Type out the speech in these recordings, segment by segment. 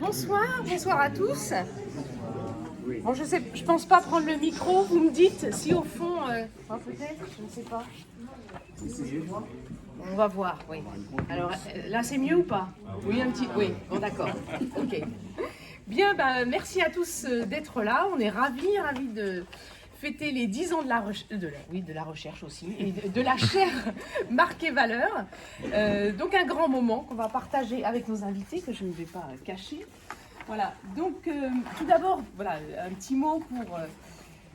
Bonsoir, bonsoir à tous. Bon, je pense pas prendre le micro, vous me dites si au fond, peut-être, je ne sais pas. On va voir, oui. Alors là c'est mieux ou pas? Oui, un petit, oui, bon d'accord, ok. Bien, merci à tous d'être là, on est ravis de fêter les 10 ans de la recherche aussi, et de la chaire Marques et Valeurs. Donc un grand moment qu'on va partager avec nos invités, que je ne vais pas cacher. Voilà, donc tout d'abord, voilà, un petit mot pour,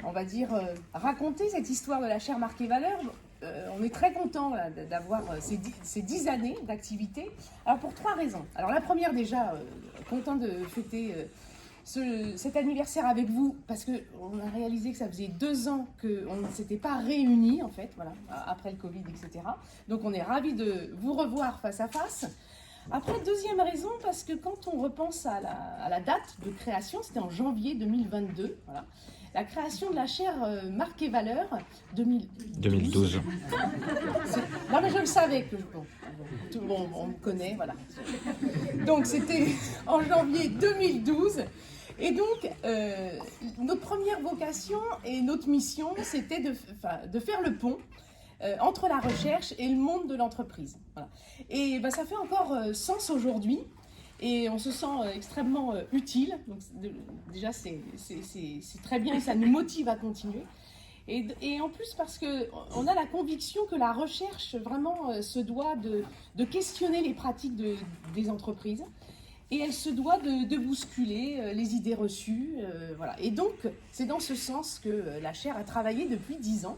on va dire, raconter cette histoire de la chaire Marques et Valeurs. On est très content d'avoir ces 10 années d'activité. Alors pour 3 raisons. Alors la première déjà, content de fêter cet anniversaire avec vous, parce qu'on a réalisé que ça faisait 2 ans qu'on ne s'était pas réunis, en fait, voilà, après le Covid, etc. Donc on est ravis de vous revoir face à face. Après, deuxième raison, parce que quand on repense à la date de création, c'était en janvier 2022, voilà, la création de la chaire Marques et Valeurs 2012. Non mais je le savais que tout le monde on me connaît, voilà. Donc c'était en janvier 2012. Et donc, notre première vocation et notre mission, c'était de faire le pont entre la recherche et le monde de l'entreprise. Voilà. Et ça fait encore sens aujourd'hui et on se sent extrêmement utile. Donc, déjà, c'est très bien et ça nous motive à continuer. Et en plus parce qu'on a la conviction que la recherche vraiment se doit de questionner les pratiques des entreprises. Et elle se doit de bousculer les idées reçues. Voilà. Et donc, c'est dans ce sens que la chaire a travaillé depuis 10 ans.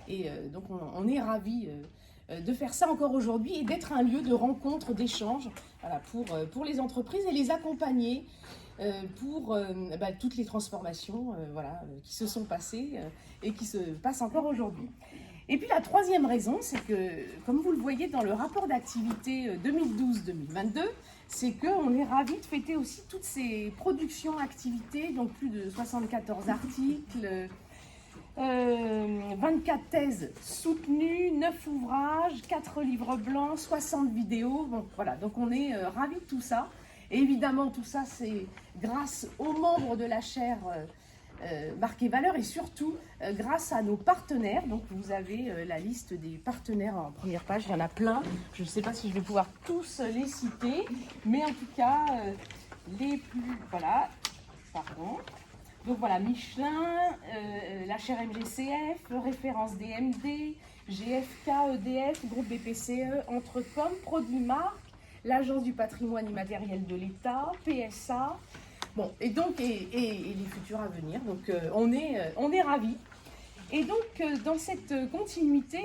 Et donc, on est ravis de faire ça encore aujourd'hui et d'être un lieu de rencontre, d'échange, voilà, pour les entreprises et les accompagner pour toutes les transformations voilà, qui se sont passées et qui se passent encore aujourd'hui. Et puis la troisième raison, c'est que, comme vous le voyez dans le rapport d'activité 2012-2022, c'est qu'on est ravis de fêter aussi toutes ces productions, activités, donc plus de 74 articles, 24 thèses soutenues, 9 ouvrages, 4 livres blancs, 60 vidéos. Bon, voilà, donc on est ravis de tout ça. Et évidemment, tout ça, c'est grâce aux membres de la chaire Marques et Valeurs et surtout grâce à nos partenaires. Donc vous avez la liste des partenaires en première page, il y en a plein. Je ne sais pas si je vais pouvoir tous les citer, mais en tout cas, les plus... Voilà, pardon. Donc voilà, Michelin, la chaire MGCF, référence DMD, GFK, EDF, groupe BPCE, Entrecom, Prodimarc, l'Agence du patrimoine immatériel de l'État, PSA, bon, et donc, et les futurs à venir. Donc on est ravis. Et donc dans cette continuité,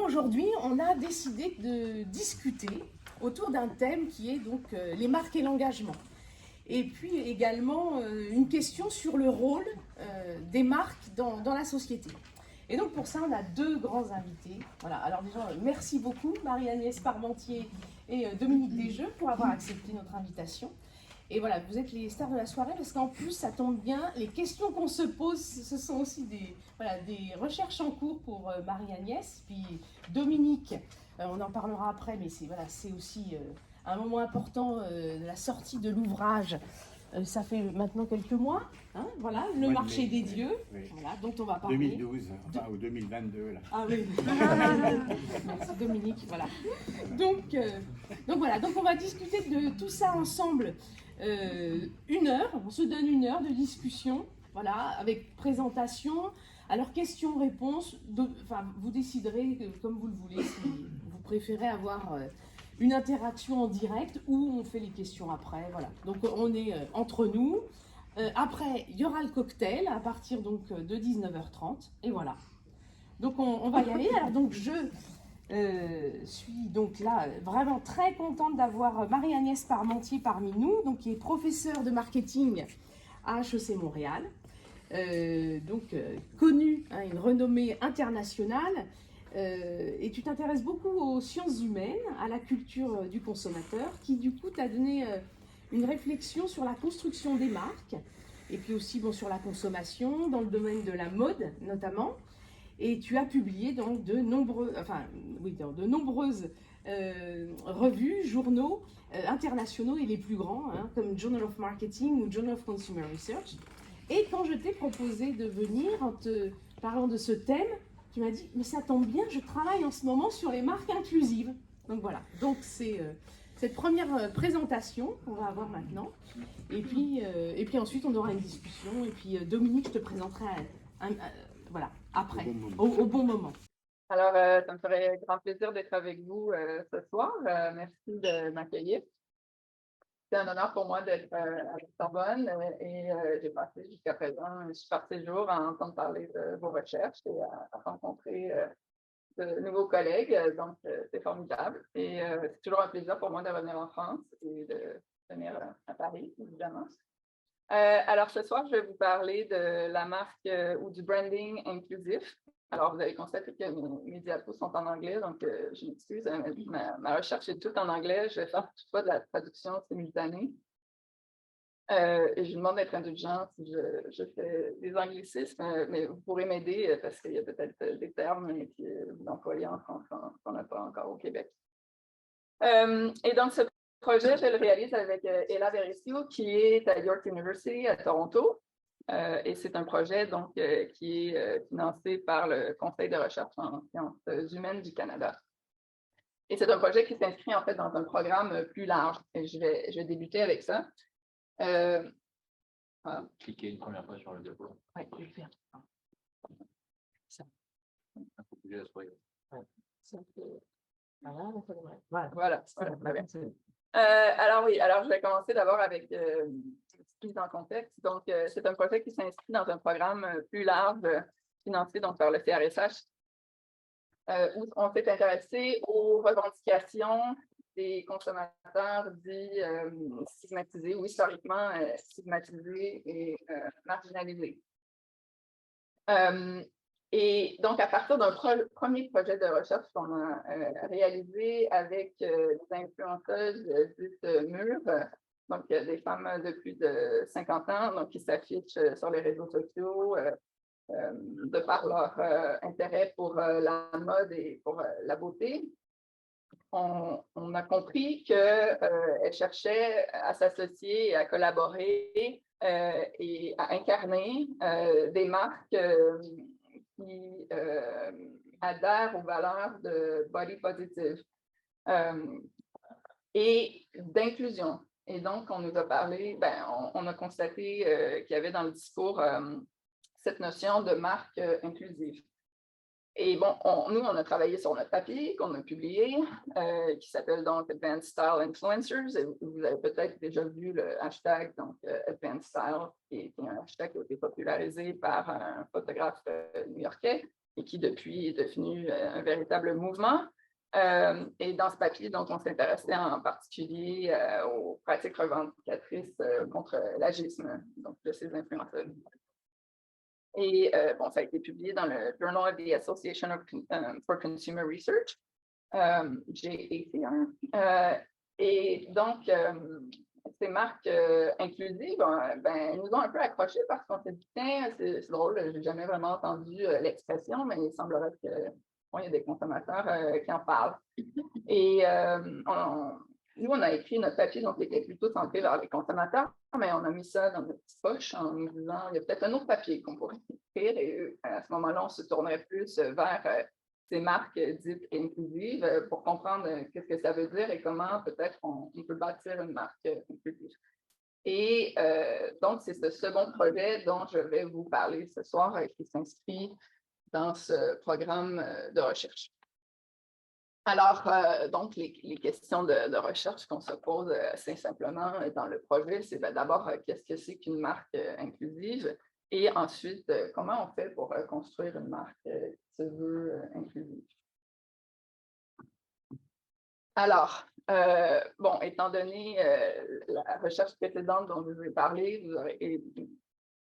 aujourd'hui, on a décidé de discuter autour d'un thème qui est donc les marques et l'engagement. Et puis également une question sur le rôle des marques dans la société. Et donc pour ça, on a 2 grands invités. Voilà. Alors déjà, merci beaucoup Marie-Agnès Parmentier et Dominique Desjeux pour avoir accepté notre invitation. Et voilà, vous êtes les stars de la soirée parce qu'en plus, ça tombe bien, les questions qu'on se pose, ce sont aussi des recherches en cours pour Marie-Agnès. Puis Dominique, on en parlera après, mais c'est aussi... un moment important de la sortie de l'ouvrage, ça fait maintenant quelques mois, hein, voilà, Le marché des dieux, oui. Voilà, dont on va parler. 2012, ou 2022 là. Ah oui, merci Dominique, voilà. Donc voilà, donc on va discuter de tout ça ensemble 1 heure, on se donne 1 heure de discussion, voilà, avec présentation, alors questions-réponses, vous déciderez comme vous le voulez, si vous préférez avoir... une interaction en direct ou on fait les questions après, voilà. Donc on est entre nous. Après, il y aura le cocktail à partir donc de 19h30 et voilà. Donc on va y aller. Alors donc je suis donc là vraiment très contente d'avoir Marie-Agnès Parmentier parmi nous, donc qui est professeure de marketing à HEC Montréal. Connue, hein, une renommée internationale. Et tu t'intéresses beaucoup aux sciences humaines, à la culture du consommateur, qui du coup t'a donné une réflexion sur la construction des marques, et puis aussi sur la consommation, dans le domaine de la mode notamment. Et tu as publié donc dans de nombreuses revues, journaux internationaux et les plus grands, hein, comme Journal of Marketing ou Journal of Consumer Research. Et quand je t'ai proposé de venir en te parlant de ce thème, tu m'as dit, mais ça tombe bien, je travaille en ce moment sur les marques inclusives. Donc voilà, donc c'est cette première présentation qu'on va avoir maintenant. Et puis ensuite, on aura une discussion. Et puis Dominique, je te présenterai voilà, après, au bon moment. Alors, ça me ferait grand plaisir d'être avec vous ce soir. Merci de m'accueillir. C'est un honneur pour moi d'être à la Sorbonne et j'ai passé jusqu'à présent un super séjour à entendre parler de vos recherches et à rencontrer de nouveaux collègues. Donc, c'est formidable. Et c'est toujours un plaisir pour moi de revenir en France et de venir à Paris, évidemment. Alors, ce soir, je vais vous parler de la marque ou du branding inclusif. Alors, vous avez constaté que mes diapos sont en anglais, donc je m'excuse. Ma recherche est toute en anglais. Je vais faire toutefois de la traduction simultanée. Et je vous demande d'être indulgent si je fais des anglicismes, mais vous pourrez m'aider parce qu'il y a peut-être des termes que vous employez en France qu'on n'a pas encore au Québec. Et donc, ce projet, je le réalise avec Ella Verecio, qui est à York University à Toronto. Et c'est un projet donc, qui est financé par le Conseil de recherche en sciences humaines du Canada. Et c'est un projet qui s'inscrit en fait dans un programme plus large. Et je vais débuter avec ça. Voilà. Cliquez une première fois sur le diapo. Oui, je vais le faire. Ça. Voilà. Alors oui, alors je vais commencer d'abord avec mise en contexte. Donc, c'est un projet qui s'inscrit dans un programme plus large financé donc, par le CRSH où on s'est intéressé aux revendications des consommateurs dits stigmatisés ou historiquement stigmatisés et marginalisés. Et donc, à partir d'un premier projet de recherche qu'on a réalisé avec des influenceuses dites mûres, donc des femmes de plus de 50 ans, donc qui s'affichent sur les réseaux sociaux de par leur intérêt pour la mode et pour la beauté, on a compris qu'elles cherchaient à s'associer et à collaborer et à incarner des marques qui adhèrent aux valeurs de body positive et d'inclusion. Et donc, on nous a parlé, on a constaté qu'il y avait dans le discours cette notion de marque inclusive. Et bon, nous, on a travaillé sur notre papier qu'on a publié, qui s'appelle donc Advanced Style Influencers. Et vous avez peut-être déjà vu le hashtag donc, Advanced Style, qui est un hashtag qui a été popularisé par un photographe new-yorkais et qui, depuis, est devenu un véritable mouvement. Et dans ce papier, donc, on s'intéressait en particulier aux pratiques revendicatrices contre l'agisme, donc de ces influenceurs. Et bon, ça a été publié dans le Journal of the Association for Consumer Research, JACR. Et donc, ces marques inclusives, nous ont un peu accrochés parce qu'on s'est dit, tiens, c'est drôle, je n'ai jamais vraiment entendu l'expression, mais il semblerait que bon, il y a des consommateurs qui en parlent. Et nous, on a écrit notre papier, donc il était plutôt centré vers les consommateurs, mais on a mis ça dans notre petite poche en nous disant, il y a peut-être un autre papier qu'on pourrait écrire. Et à ce moment-là, on se tournerait plus vers ces marques dites inclusives pour comprendre qu'est-ce que ça veut dire et comment peut-être on peut bâtir une marque inclusive. Et donc, c'est ce second projet dont je vais vous parler ce soir qui s'inscrit dans ce programme de recherche. Alors, donc, les questions de recherche qu'on se pose assez simplement dans le projet, c'est d'abord, qu'est-ce que c'est qu'une marque inclusive? Et ensuite, comment on fait pour construire une marque qui se veut inclusive? Alors, bon, étant donné la recherche précédente dont je vous ai parlé, vous aurez,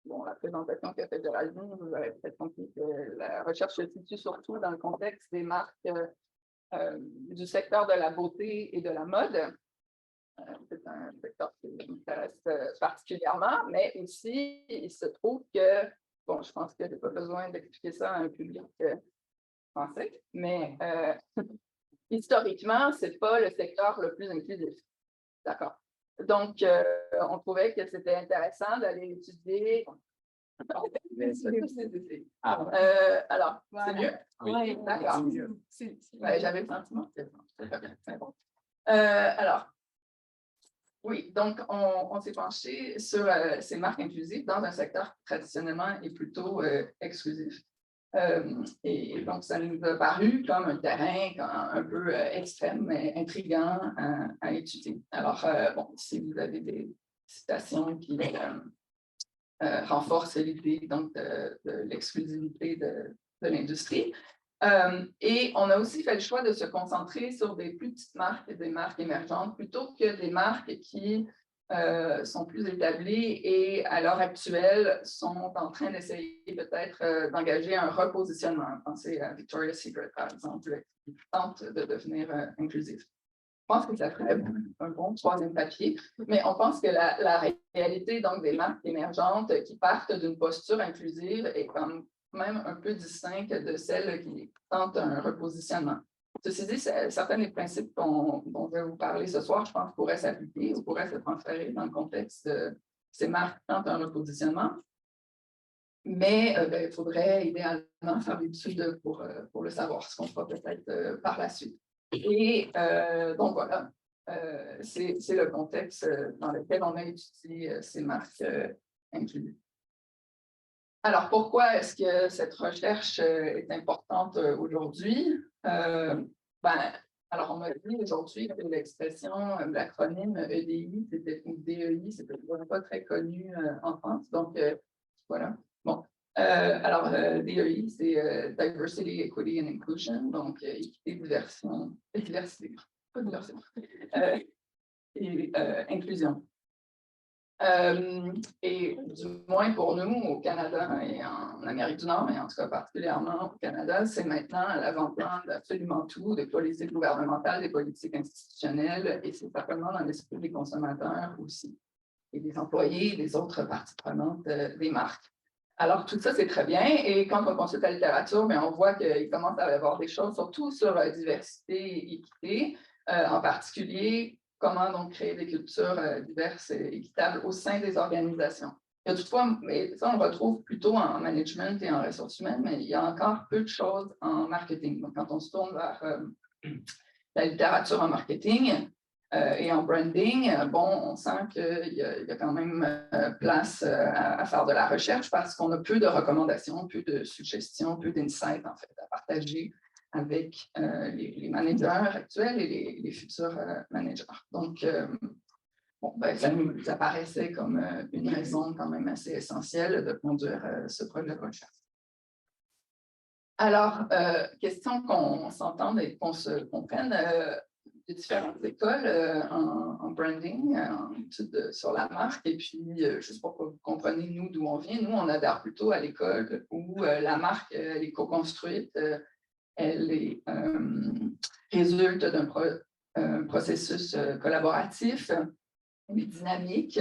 bon, la présentation qu'a faite Géraldine, vous aurez peut-être compris que la recherche se situe surtout dans le contexte des marques du secteur de la beauté et de la mode. C'est un secteur qui m'intéresse particulièrement, mais aussi, il se trouve que bon, je pense que je n'ai pas besoin d'expliquer ça à un public français, mais historiquement, ce n'est pas le secteur le plus inclusif. D'accord. Donc, on trouvait que c'était intéressant d'aller étudier. Alors, c'est mieux? Oui. D'accord. J'avais le sentiment. C'est bon. Alors, oui, donc on s'est penché sur ces marques inclusives dans un secteur qui traditionnellement est plutôt exclusif. Et donc, ça nous a paru comme un terrain un peu extrême, mais intriguant à étudier. Alors, bon, si vous avez des citations qui renforcent l'idée donc, de l'exclusivité de l'industrie. Et on a aussi fait le choix de se concentrer sur des plus petites marques, des marques émergentes, plutôt que des marques qui sont plus établies et à l'heure actuelle sont en train d'essayer peut-être d'engager un repositionnement. Pensez à Victoria's Secret, par exemple, qui tente de devenir inclusif. Je pense que ça ferait un bon troisième papier, mais on pense que la réalité donc, des marques émergentes qui partent d'une posture inclusive est quand même un peu distincte de celle qui tentent un repositionnement. Ceci dit, certains des principes dont je vais vous parler ce soir, je pense, pourraient s'appliquer ou pourraient se transférer dans le contexte de ces marques qui tentent un repositionnement. Mais il faudrait idéalement faire des études pour le savoir, ce qu'on fera peut-être par la suite. Et donc voilà, c'est le contexte dans lequel on a étudié ces marques inclusives. Alors, pourquoi est-ce que cette recherche est importante aujourd'hui? Alors, on m'a dit aujourd'hui que l'expression, l'acronyme EDI, ou DEI, c'était pas très connu en France. Donc, voilà. Bon. Alors, DEI, c'est Diversity, Equity and Inclusion, donc équité, diversité, pas diversité, et inclusion. Et du moins pour nous, au Canada et en Amérique du Nord, mais en tout cas particulièrement au Canada, c'est maintenant à l'avant-plan d'absolument tout, des politiques gouvernementales, des politiques institutionnelles, et c'est certainement dans l'esprit des consommateurs aussi, et des employés et des autres parties prenantes des marques. Alors, tout ça, c'est très bien, et quand on consulte la littérature, on voit qu'il commence à y avoir des choses, surtout sur diversité et équité, en particulier comment donc créer des cultures diverses et équitables au sein des organisations. Il y a toutefois, mais ça, on le retrouve plutôt en management et en ressources humaines, mais il y a encore peu de choses en marketing. Donc, quand on se tourne vers la littérature en marketing et en branding, on sent qu'il y a quand même place à faire de la recherche parce qu'on a peu de recommandations, peu de suggestions, peu d'insights, en fait, à partager avec les managers actuels et les futurs managers. Donc, ça nous apparaissait comme une raison quand même assez essentielle de conduire ce projet de recherche. Alors, question qu'on s'entende et qu'on se comprenne, de différentes écoles en branding, en études sur la marque, et puis, juste pour que vous compreniez, nous, d'où on vient, nous, on adhère plutôt à l'école où la marque elle est co-construite, elle résulte d'un processus collaboratif, elle est dynamique,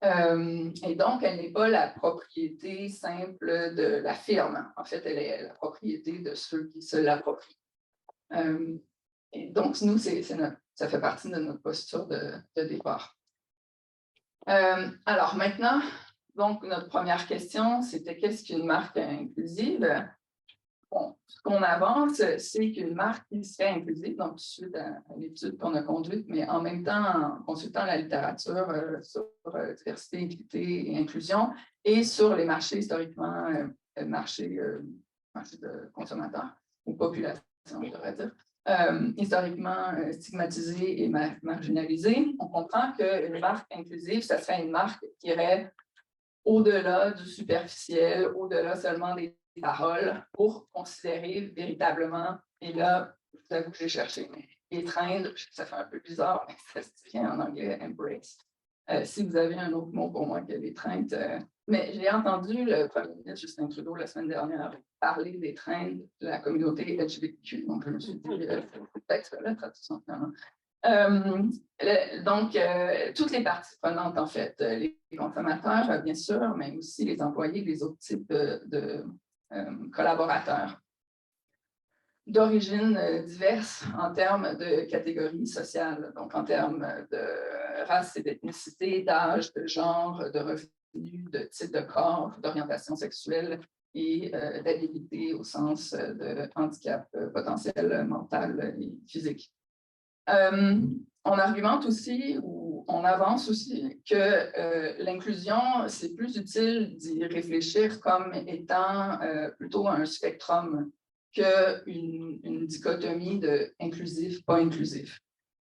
et donc elle n'est pas la propriété simple de la firme. En fait, elle est la propriété de ceux qui se l'approprient. Et donc, nous, ça fait partie de notre posture de départ. Alors maintenant, donc, notre première question, c'était qu'est-ce qu'une marque inclusive? Bon, ce qu'on avance, c'est qu'une marque qui serait inclusive, donc suite à l'étude qu'on a conduite, mais en même temps en consultant la littérature sur diversité, équité et inclusion et sur les marchés historiquement, marchés de consommateurs ou population, je devrais dire, historiquement stigmatisés et marginalisés, on comprend qu'une marque inclusive, ça serait une marque qui irait au-delà du superficiel, au-delà seulement des paroles, pour considérer véritablement, et là, je vous avoue que j'ai cherché, mais les trends, ça fait un peu bizarre, mais ça se tient en anglais, embrace. Si vous avez un autre mot pour moi que les trends, mais j'ai entendu le premier ministre Justin Trudeau la semaine dernière parler des trends de la communauté LGBTQ, donc je me suis dit, peut-être la traduction finalement. Toutes les parties prenantes, en fait, les consommateurs, bien sûr, mais aussi les employés, les autres types de collaborateurs d'origines diverses en termes de catégories sociales, donc en termes de race et d'ethnicité, d'âge, de genre, de revenus, de type de corps, d'orientation sexuelle et d'habilité au sens de handicap potentiel mental et physique. On argumente aussi, ou on avance aussi, que l'inclusion, c'est plus utile d'y réfléchir comme étant plutôt un spectrum qu'une dichotomie de inclusif, pas inclusif.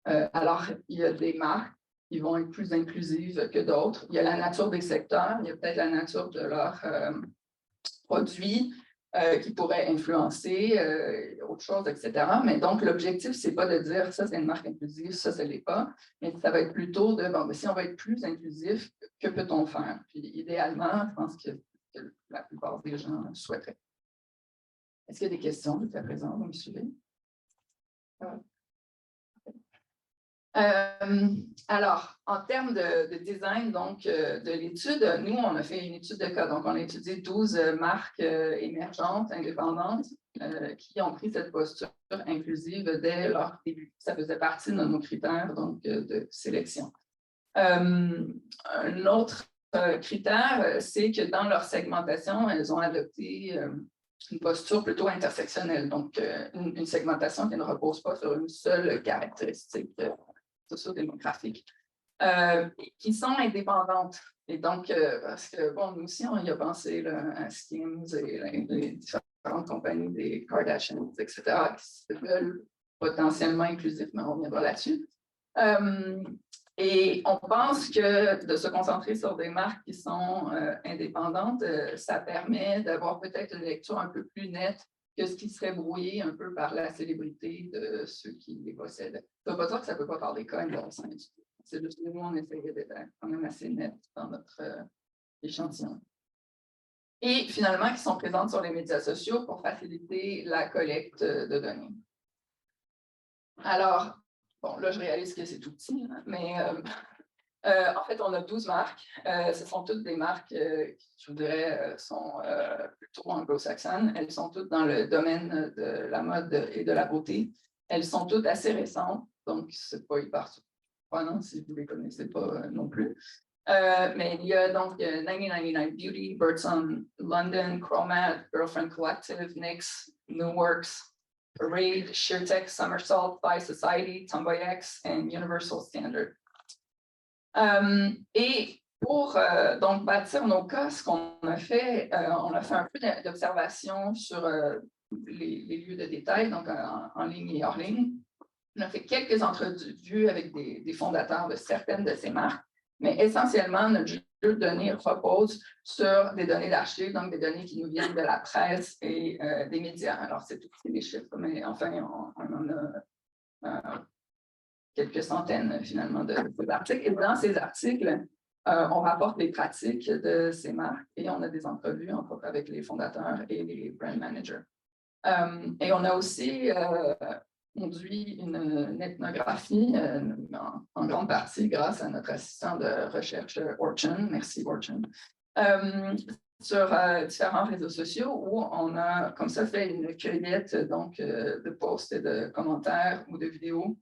Alors, il y a des marques qui vont être plus inclusives que d'autres. Il y a la nature des secteurs, il y a peut-être la nature de leurs produits qui pourraient influencer autre chose, etc. Mais donc, l'objectif, ce n'est pas de dire ça, c'est une marque inclusive, ça ne l'est pas, mais ça va être plutôt de, bon, si on va être plus inclusif, que peut-on faire? Puis, idéalement, je pense que la plupart des gens souhaiteraient. Est-ce qu'il y a des questions jusqu'à présent? Vous me suivez? Alors, en termes de design donc, de l'étude, nous, on a fait une étude de cas. Donc, on a étudié 12 marques émergentes, indépendantes, qui ont pris cette posture inclusive dès leur début. Ça faisait partie de nos critères donc, de sélection. Un autre critère, c'est que dans leur segmentation, elles ont adopté une posture plutôt intersectionnelle, donc une segmentation qui ne repose pas sur une seule caractéristique socio-démographique, qui sont indépendantes. Et donc, parce que, bon, nous aussi, on y a pensé là, à Skims et les différentes compagnies des Kardashians, etc., qui se veulent potentiellement inclusifs, mais on reviendra là-dessus. Et on pense que de se concentrer sur des marques qui sont indépendantes, ça permet d'avoir peut-être une lecture un peu plus nette que ce qui serait brouillé un peu par la célébrité de ceux qui les possèdent. Ça ne veut pas dire que ça ne peut pas parler quand même. C'est juste que nous, on essayait d'être quand même assez net dans notre échantillon. Et finalement, qui sont présentes sur les médias sociaux pour faciliter la collecte de données. Alors, bon, là, je réalise que c'est tout petit, hein, mais en fait, on a 12 marques. Ce sont toutes des marques qui, je vous dirais, sont plutôt anglo-saxonnes. Elles sont toutes dans le domaine de la mode et de la beauté. Elles sont toutes assez récentes, donc c'est pas hyper surprenant si vous ne les connaissez pas non plus. Mais il y a donc 1999 Beauty, Birdsong London, Chromat, Girlfriend Collective, NYX, New Works, Parade, SheerTech, Somersault, By Society, Tomboy X, et Universal Standard. Et pour donc bâtir nos cas, ce qu'on a fait, on a fait un peu d'observation sur les lieux de détail, donc en ligne et hors ligne. On a fait quelques entrevues avec des fondateurs de certaines de ces marques, mais essentiellement, notre jeu de données repose sur des données d'archives, donc des données qui nous viennent de la presse et des médias. Alors, c'est tout des chiffres, mais enfin, on en a quelques centaines, finalement, d'articles. Et dans ces articles, on rapporte les pratiques de ces marques et on a des entrevues, entre autres, avec les fondateurs et les brand managers. Et on a aussi conduit une ethnographie en grande partie grâce à notre assistant de recherche Orchun, merci Orchun, sur différents réseaux sociaux où on a comme ça fait une cueillette donc, de posts et de commentaires ou de vidéos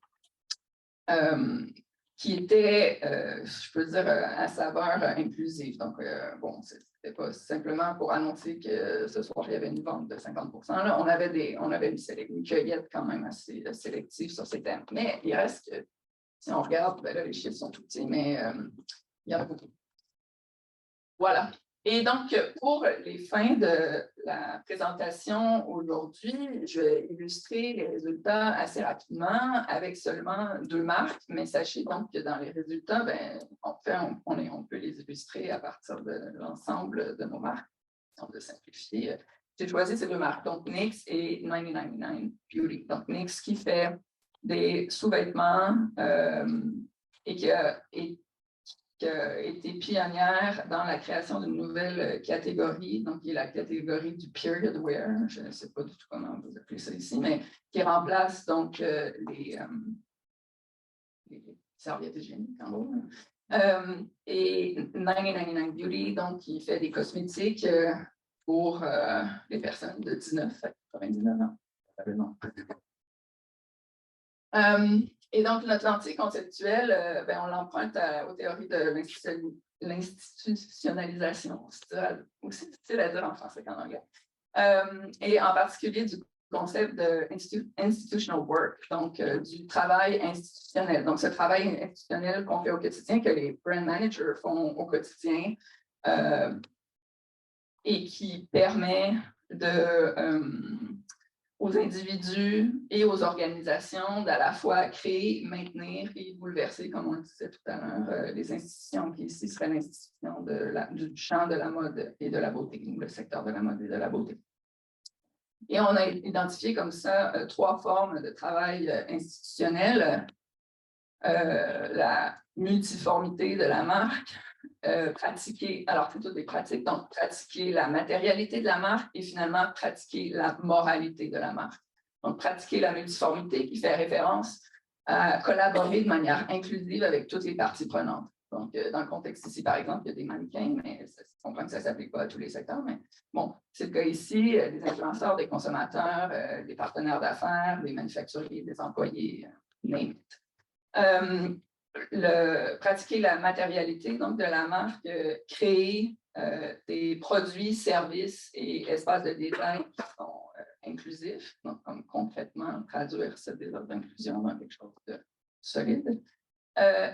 qui était, je peux dire, à saveur inclusive. Donc, bon, c'était pas simplement pour annoncer que ce soir, il y avait une vente de 50%. Là, on avait une cueillette quand même assez sélective sur ces thèmes. Mais il reste que, si on regarde, ben là, les chiffres sont tout petits, mais il y en a beaucoup. Voilà. Et donc, pour les fins de la présentation aujourd'hui, je vais illustrer les résultats assez rapidement avec seulement 2 marques, mais sachez donc que dans les résultats, ben, on peut les illustrer à partir de l'ensemble de nos marques. On peut simplifier. J'ai choisi ces 2 marques, donc NYX et 1999 Beauty. Donc, NYX qui fait des sous-vêtements et qui a été pionnière dans la création d'une nouvelle catégorie, donc qui est la catégorie du period wear, je ne sais pas du tout comment vous appelez ça ici, mais qui remplace donc les serviettes hygiéniques, en gros. Et 1999 Beauty, donc, qui fait des cosmétiques pour les personnes de 19 à 99 ans. Et donc, notre lentille conceptuelle, ben, on l'emprunte aux théories de l'institutionnalisation, c'est aussi difficile à dire en français qu'en anglais, et en particulier du concept de institutional work, donc du travail institutionnel. Donc, ce travail institutionnel qu'on fait au quotidien, que les brand managers font au quotidien, et qui permet aux individus et aux organisations d'à la fois créer, maintenir et bouleverser, comme on le disait tout à l'heure, les institutions qui ici seraient l'institution du champ de la mode et de la beauté, le secteur de la mode et de la beauté. Et on a identifié comme ça 3 formes de travail institutionnel. La multiformité de la marque, pratiquer, alors c'est toutes des pratiques, donc pratiquer la matérialité de la marque et finalement pratiquer la moralité de la marque. Donc pratiquer la multiformité qui fait référence à collaborer de manière inclusive avec toutes les parties prenantes. Donc dans le contexte ici, par exemple, il y a des mannequins, mais on comprend que ça ne s'applique pas à tous les secteurs, mais bon, c'est le cas ici, des influenceurs, des consommateurs, des partenaires d'affaires, des manufacturiers, des employés, name it. Pratiquer la matérialité donc de la marque, créer des produits, services et espaces de design qui sont inclusifs, donc comme concrètement traduire ce désir d'inclusion dans quelque chose de solide.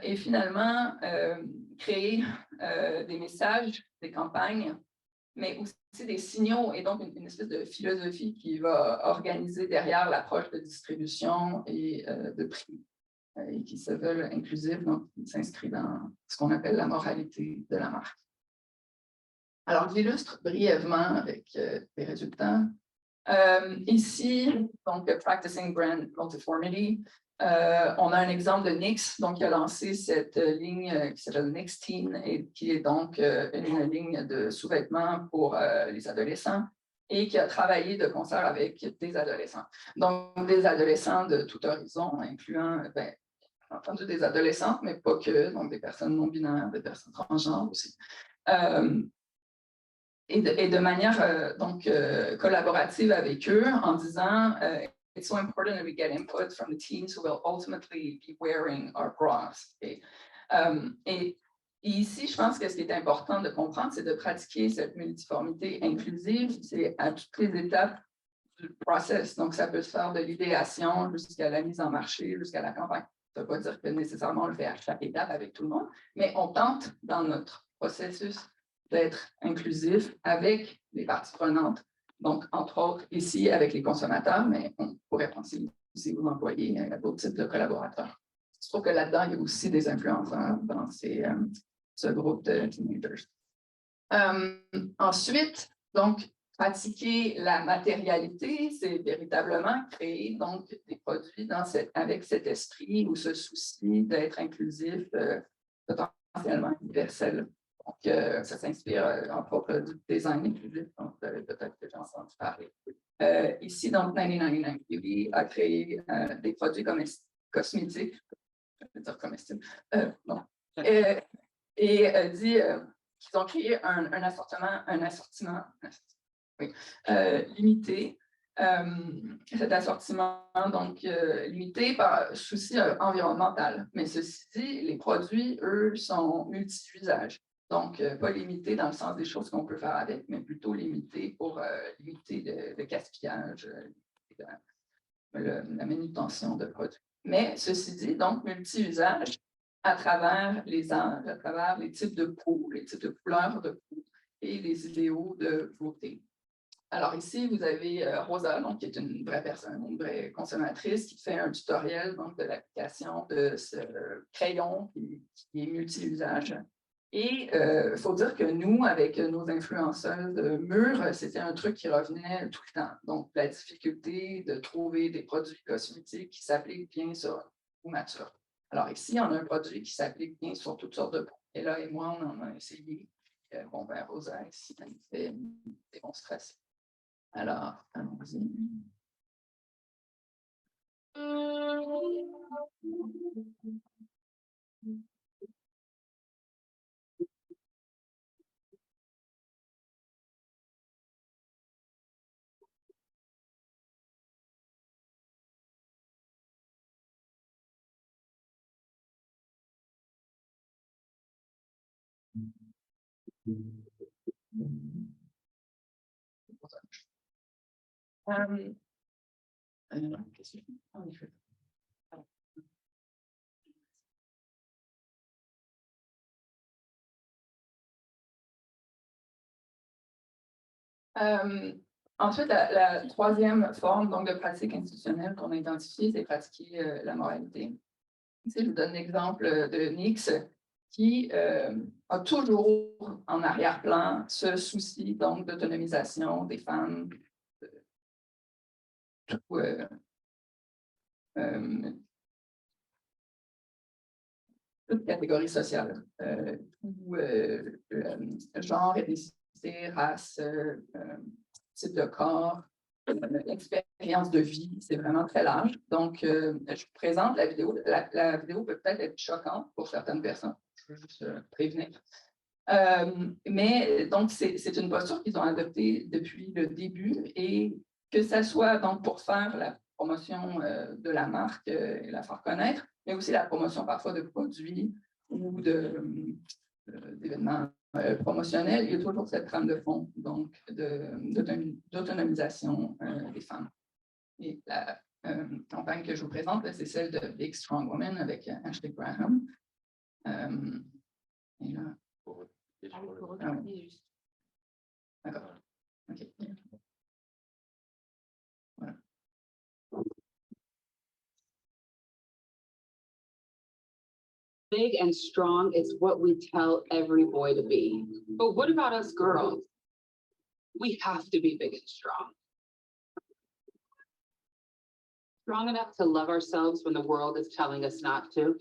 Et finalement, créer des messages, des campagnes, mais aussi des signaux et donc une espèce de philosophie qui va organiser derrière l'approche de distribution et de prix, et qui se veulent inclusifs, donc qui s'inscrit dans ce qu'on appelle la moralité de la marque. Alors, j'illustre brièvement avec des résultats. Ici, donc, Practicing Brand Multiformity, on a un exemple de NYX, donc qui a lancé cette ligne qui s'appelle NYX Teen et qui est donc une ligne de sous-vêtements pour les adolescents et qui a travaillé de concert avec des adolescents. Donc, des adolescents de tout horizon, incluant, bien entendu, des adolescentes, mais pas que, donc des personnes non-binaires, des personnes transgenres aussi. Et de manière collaborative avec eux en disant it's so important that we get input from the teens who will ultimately be wearing our bras. Et ici, je pense que ce qui est important de comprendre, c'est de pratiquer cette multiformité inclusive, c'est à toutes les étapes du process. Donc, ça peut se faire de l'idéation jusqu'à la mise en marché, jusqu'à la campagne. Ça ne veut pas dire que nécessairement on le fait à chaque étape avec tout le monde, mais on tente dans notre processus d'être inclusif avec les parties prenantes. Donc, entre autres, ici, avec les consommateurs, mais on pourrait penser aussi aux employés, à d'autres types de collaborateurs. Je trouve que là-dedans, il y a aussi des influenceurs dans ce groupe de teenagers. Ensuite, donc, pratiquer la matérialité, c'est véritablement créer donc des produits avec cet esprit ou ce souci d'être inclusif, potentiellement universel. Donc, ça s'inspire entre autres du design inclusif, donc vous avez peut-être déjà entendu parler. Ici, donc, 1999 Beauty a créé des produits cosmétiques, je vais dire comestibles, non, et dit qu'ils ont créé un assortiment oui, limité. Cet assortiment, donc, limité par souci environnemental. Mais ceci dit, les produits, eux, sont multi-usages. Donc, pas limités dans le sens des choses qu'on peut faire avec, mais plutôt limités pour limiter le gaspillage, la manutention de produits. Mais ceci dit, donc, multi-usage à travers les âges, à travers les types de peau, les types de couleurs de peau et les idéaux de beauté. Alors ici, vous avez Rosa, donc, qui est une vraie personne, une vraie consommatrice, qui fait un tutoriel donc, de l'application de ce crayon qui est multi-usage. Et il faut dire que nous, avec nos influenceuses mûres, c'était un truc qui revenait tout le temps. Donc, la difficulté de trouver des produits cosmétiques qui s'appliquent bien sur la peau mature. Alors ici, on a un produit qui s'applique bien sur toutes sortes de peaux. Et là et moi, on en a essayé. Bon, ben, Rosa, ici, elle fait une démonstration. Alors, allons-y. Ensuite, la troisième forme donc, de pratique institutionnelle qu'on a identifiée, c'est pratiquer la moralité. Ici, je vous donne l'exemple de Nix, qui a toujours en arrière-plan ce souci donc d'autonomisation des femmes, toute catégorie sociale, où genre, ethnicité, race, type de corps, expérience de vie, c'est vraiment très large. Donc, je vous présente la vidéo. La vidéo peut peut-être être choquante pour certaines personnes. Je veux juste prévenir. Mais donc, c'est une posture qu'ils ont adoptée depuis le début et que ce soit donc pour faire la promotion de la marque et la faire connaître, mais aussi la promotion parfois de produits ou d'événements promotionnels, il y a toujours cette trame de fond donc d'autonomisation des femmes. Et la campagne que je vous présente, c'est celle de Big Strong Woman avec Ashley Graham. Et là, juste. D'accord. OK. Voilà. Big and strong is what we tell every boy to be. But what about us girls? We have to be big and strong. Strong enough to love ourselves when the world is telling us not to.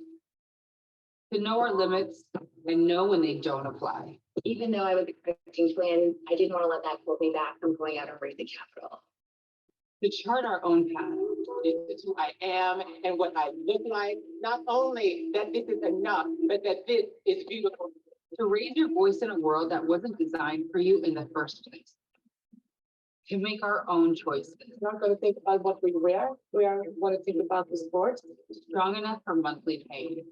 To know our limits and know when they don't apply. Even though I was expecting twins, I didn't want to let that hold me back from going out and raising capital. To chart our own path. This is who I am and what I look like. Not only that this is enough, but that this is beautiful. To raise your voice in a world that wasn't designed for you in the first place. To make our own choices. We're not going to think about what we wear. We are going to think about the sport. Strong enough for monthly pain.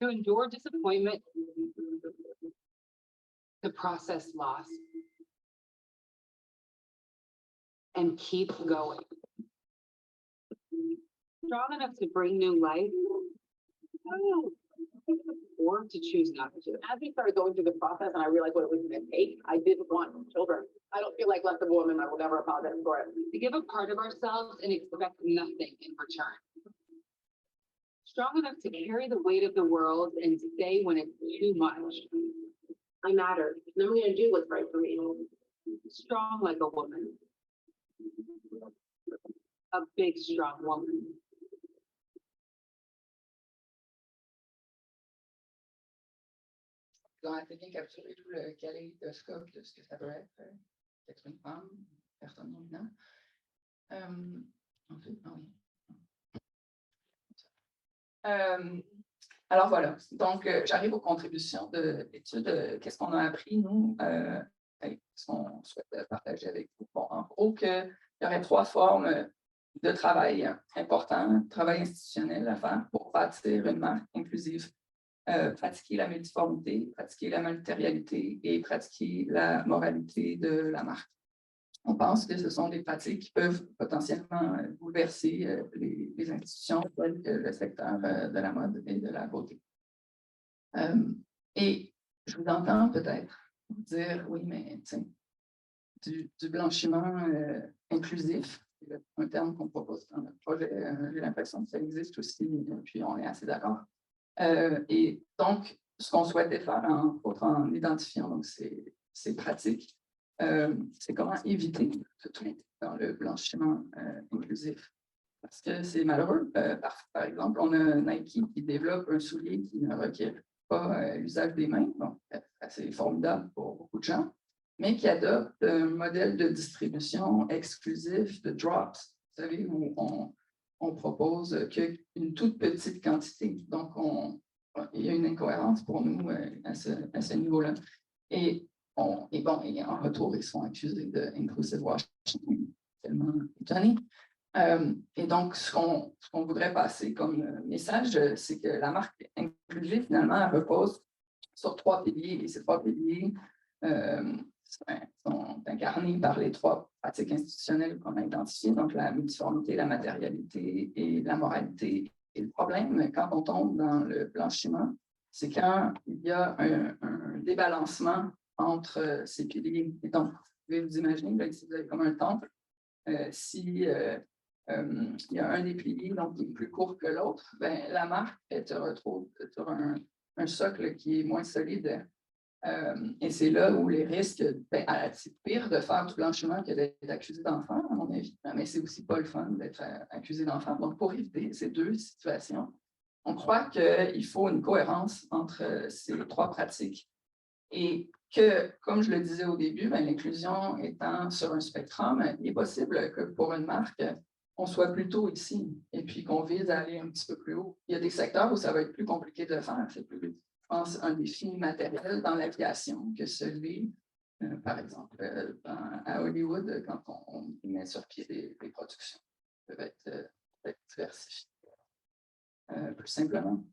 To endure disappointment. To process loss. And keep going. Strong enough to bring new life. Or to choose not to. As we started going through the process and I realized what it was going to take, I didn't want children. I don't feel like less of a woman. I will never apologize for it. To give a part of ourselves and expect nothing in return. Strong enough to carry the weight of the world and stay when it's too much. I matter. And I'm going to do what's right for me. Strong like a woman. A big, strong woman. Ils ont assez bien capturé tout le kaléidoscope de ce que ça peut être d'être une femme, personne non binaire. Ensuite, oui. Alors voilà, donc j'arrive aux contributions de l'étude. Qu'est-ce qu'on a appris, nous, ce qu'on souhaite partager avec vous? Bon, en gros, qu'il y aurait 3 formes de travail importants, travail institutionnel à faire pour bâtir une marque inclusive. Pratiquer la multiformité, pratiquer la matérialité et pratiquer la moralité de la marque. On pense que ce sont des pratiques qui peuvent potentiellement bouleverser les institutions telles que le secteur de la mode et de la beauté. Et je vous entends peut-être dire, oui, mais du blanchiment inclusif, c'est un terme qu'on propose dans notre projet, j'ai l'impression que ça existe aussi, et puis on est assez d'accord. Et donc, ce qu'on souhaitait faire, en identifiant donc, ces pratiques, c'est comment éviter de tomber dans le blanchiment inclusif. Parce que c'est malheureux. Par exemple, on a Nike qui développe un soulier qui ne requiert pas l'usage des mains, donc c'est formidable pour beaucoup de gens, mais qui adopte un modèle de distribution exclusif de drops, vous savez, où on propose qu'une toute petite quantité. Donc, il y a une incohérence pour nous à ce niveau-là. Et en retour, ils sont accusés d'inclusive washing, tellement étonnés. Et donc, ce qu'on voudrait passer comme message, c'est que la marque inclusive, finalement, elle repose sur 3 piliers. Et ces 3 piliers sont incarnés par les 3 pratiques institutionnelles qu'on a identifiées, donc la multiformité, la matérialité et la moralité. Et le problème, quand on tombe dans le blanchiment, c'est quand il y a un débalancement entre ces piliers. Et donc, vous pouvez vous imaginer, là, ici, vous avez comme un temple. Si il y a un des piliers donc, qui est plus court que l'autre, ben, la marque elle se retrouve sur un socle qui est moins solide. Et c'est là où les risques, c'est pire de faire du blanchiment que d'être accusé d'enfant, à mon avis. Mais c'est aussi pas le fun d'être accusé d'enfant. Donc, pour éviter ces 2 situations, on croit qu'il faut une cohérence entre ces 3 pratiques. Et que, comme je le disais au début, l'inclusion étant sur un spectrum, il est possible que pour une marque, on soit plutôt ici et puis qu'on vise à aller un petit peu plus haut. Il y a des secteurs où ça va être plus compliqué de le faire. C'est plus, je pense, un défi matériel dans l'aviation que celui, par exemple, à Hollywood, quand on met sur pied des productions. Ça peut être diversifié, plus simplement.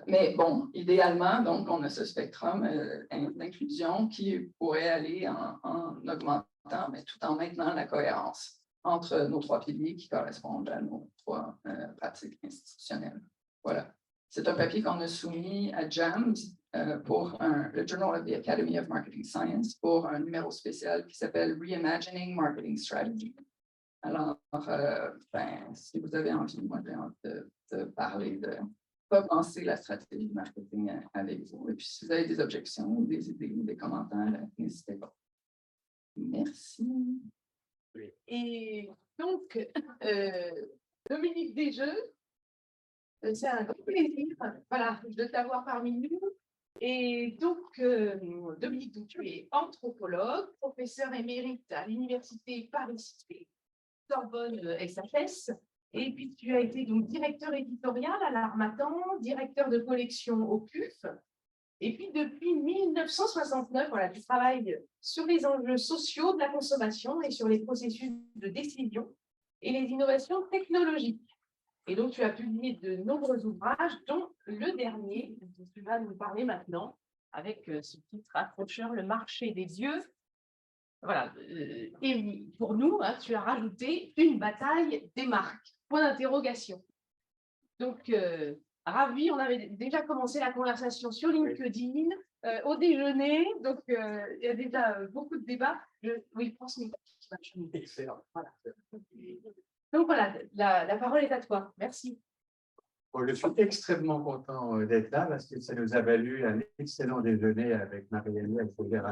Mais bon, idéalement, donc, on a ce spectrum d'inclusion qui pourrait aller en augmentant, mais tout en maintenant la cohérence entre nos 3 piliers qui correspondent à nos 3 pratiques institutionnelles. Voilà. C'est un papier qu'on a soumis à JAMS pour le Journal of the Academy of Marketing Science pour un numéro spécial qui s'appelle Reimagining Marketing Strategy. Alors, si vous avez envie, moi, j'ai envie de parler de repenser la stratégie de marketing avec vous. Et puis, si vous avez des objections ou des idées ou des commentaires, n'hésitez pas. Merci. Et donc, Dominique Desjeux, c'est un grand plaisir de t'avoir parmi nous. Et donc, Dominique, donc, tu es anthropologue, professeur émérite à l'Université Paris-Sud, Sorbonne SHS. Et puis, tu as été donc directeur éditorial à l'Harmattan, directeur de collection au CUF. Et puis, depuis 1969, tu travailles sur les enjeux sociaux de la consommation et sur les processus de décision et les innovations technologiques. Et donc, tu as publié de nombreux ouvrages, dont le dernier, dont tu vas nous parler maintenant, avec ce titre accrocheur, Le marché des dieux. Voilà. Et pour nous, tu as rajouté une bataille des marques. Point d'interrogation. Donc, ravi, on avait déjà commencé la conversation sur LinkedIn, au déjeuner, donc il y a déjà beaucoup de débats. Oui, prends ce micro. Excellent. Voilà. Donc voilà, la parole est à toi. Merci. Bon, je suis extrêmement content d'être là parce que ça nous a valu un excellent déjeuner avec Marie-Hélène et Frédéric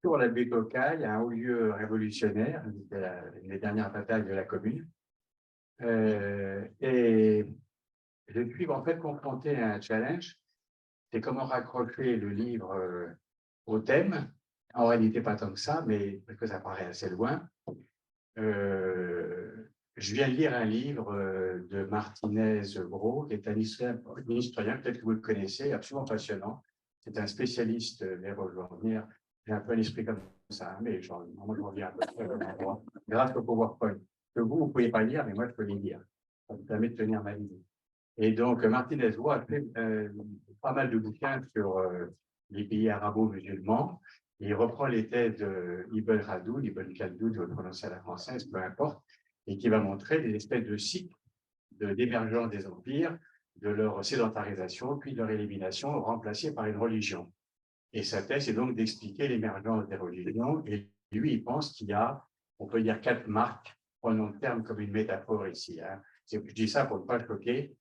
sur la butte aux Cailles, un haut lieu révolutionnaire, les dernières batailles de la commune. Et je suis en fait confronté à un challenge, c'est comment raccrocher le livre au thème. En réalité, pas tant que ça, mais parce que ça paraît assez loin. Je viens de lire un livre de Martinez-Gros, qui est un historien, peut-être que vous le connaissez, absolument passionnant. C'est un spécialiste des revenir. J'ai un peu un esprit comme ça, mais moi, je reviens un peu grâce au PowerPoint. Que vous ne pouvez pas lire, mais moi, je peux les lire. Ça me permet de tenir ma ligne. Et donc, Martinez-Gros a fait pas mal de bouquins sur les pays arabo-musulmans. Il reprend les thèses d'Ibn Khaldoun, Ibn Khaldoun, je vais le prononcer à la française, peu importe, et qui va montrer des espèces de cycles d'émergence des empires, de leur sédentarisation, puis de leur élimination, remplacée par une religion. Et sa thèse est donc d'expliquer l'émergence des religions. Et lui, il pense qu'il y a, on peut dire, 4 marques, prenons le terme comme une métaphore ici. Hein. Je dis ça pour ne pas choquer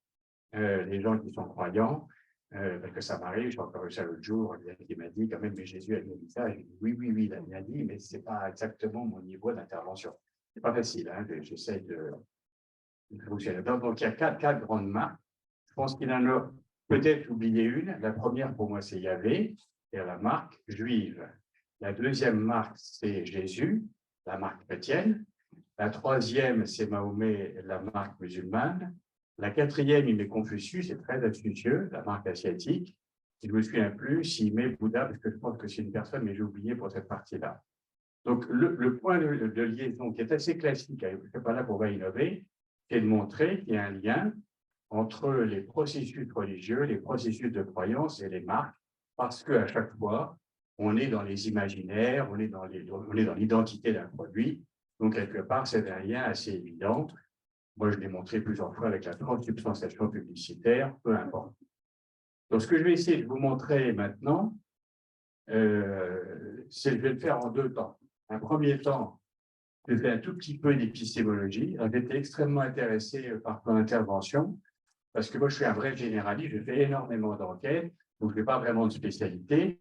les gens qui sont croyants, parce que ça m'arrive, j'ai encore eu ça l'autre jour, il m'a dit quand même, mais Jésus a dit ça. J'ai dit, oui, il a bien dit, mais ce n'est pas exactement mon niveau d'intervention. Ce n'est pas facile, hein, j'essaie de fonctionner. Donc, il y a 4 grandes marques. Je pense qu'il en a peut-être oublié une. La première, pour moi, c'est Yahvé, c'est la marque juive. La deuxième marque, c'est Jésus, la marque chrétienne. La troisième, c'est Mahomet, la marque musulmane. La quatrième, il met Confucius, c'est très astucieux, la marque asiatique. Je ne me souviens plus s'il met Bouddha, parce que je pense que c'est une personne, mais j'ai oublié pour cette partie-là. Donc, le point de liaison qui est assez classique, je ne sais pas là qu'on va innover, c'est de montrer qu'il y a un lien entre les processus religieux, les processus de croyance et les marques, parce qu'à chaque fois, on est dans les imaginaires, on est dans l'identité d'un produit. Donc, quelque part, c'est un lien assez évident. Moi, je l'ai montré plusieurs fois avec la transsubstantiation publicitaire, peu importe. Donc, ce que je vais essayer de vous montrer maintenant, je vais le faire en deux temps. Un premier temps, je fais un tout petit peu d'épistémologie. J'étais extrêmement intéressé par ton intervention, parce que moi, je suis un vrai généraliste, je fais énormément d'enquêtes, donc je n'ai pas vraiment de spécialité,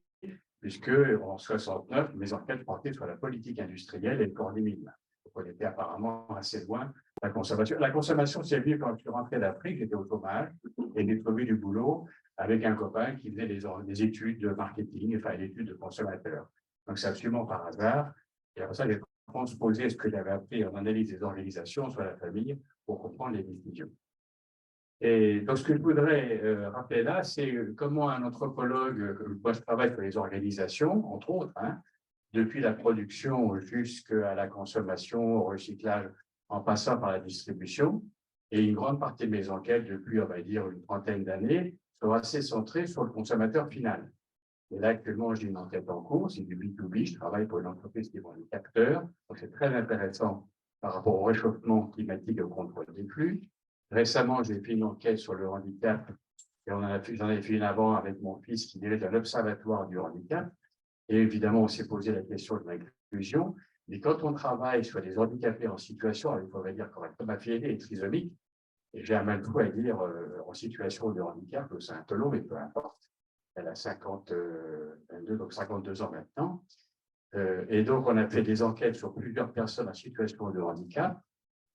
puisque en 69, mes enquêtes portaient sur la politique industrielle et le corps des mines. Donc, on était apparemment assez loin de la consommation. La consommation, c'est venu quand je suis rentré d'Afrique, j'étais au chômage, et j'ai trouvé du boulot avec un copain qui faisait des études de marketing, enfin, des études de consommateurs. Donc, c'est absolument par hasard. Et après ça, j'ai transposé ce que j'avais appris en analyse des organisations sur la famille pour comprendre les décisions. Et donc, ce que je voudrais rappeler là, c'est comment un anthropologue, moi je travaille sur les organisations, entre autres, hein, depuis la production jusqu'à la consommation, au recyclage, en passant par la distribution. Et une grande partie de mes enquêtes, depuis, on va dire, une trentaine d'années, sont assez centrées sur le consommateur final. Et là, actuellement, j'ai une enquête en cours, c'est du B2B, je travaille pour une entreprise qui vend des capteurs, donc c'est très intéressant par rapport au réchauffement climatique et au contrôle des flux. Récemment, j'ai fait une enquête sur le handicap, et j'en avais fait une avant avec mon fils qui dirige un observatoire du handicap. Et évidemment, on s'est posé la question de l'inclusion. Mais quand on travaille sur des handicapés en situation, il faudrait dire correctement, ma fille est trisomique, et j'ai un mal fou à dire en situation de handicap, c'est un peu long, mais peu importe. Elle a 52 ans maintenant. Et donc, on a fait des enquêtes sur plusieurs personnes en situation de handicap,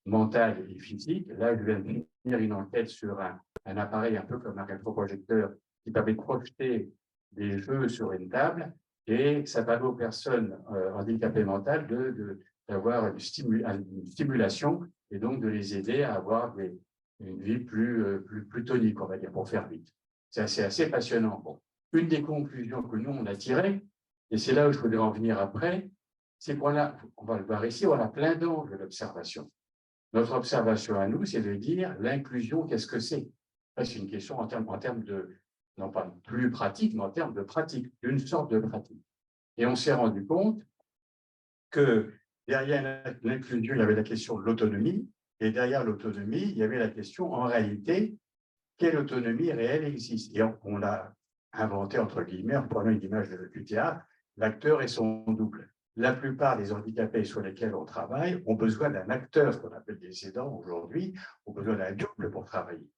mental et physique. Là, je viens de finir une enquête sur un appareil un peu comme un rétroprojecteur qui permet de projeter des jeux sur une table et ça permet aux personnes handicapées mentales d'avoir une stimulation et donc de les aider à avoir une vie plus tonique, on va dire, pour faire vite. C'est assez passionnant. Bon. Une des conclusions que nous, on a tirées, et c'est là où je voudrais en venir après, c'est on va le voir ici, on a plein d'angles de l'observation. Notre observation à nous, c'est de dire l'inclusion, qu'est-ce que c'est? C'est une question en termes de, non pas plus pratique, mais en termes de pratique, d'une sorte de pratique. Et on s'est rendu compte que derrière l'inclusion, il y avait la question de l'autonomie, et derrière l'autonomie, il y avait la question, en réalité, quelle autonomie réelle existe? Et on a inventé, entre guillemets, en prenant une image du théâtre, l'acteur et son double. La plupart des handicapés sur lesquels on travaille ont besoin d'un acteur, ce qu'on appelle des aidants aujourd'hui, ont besoin d'un double pour travailler.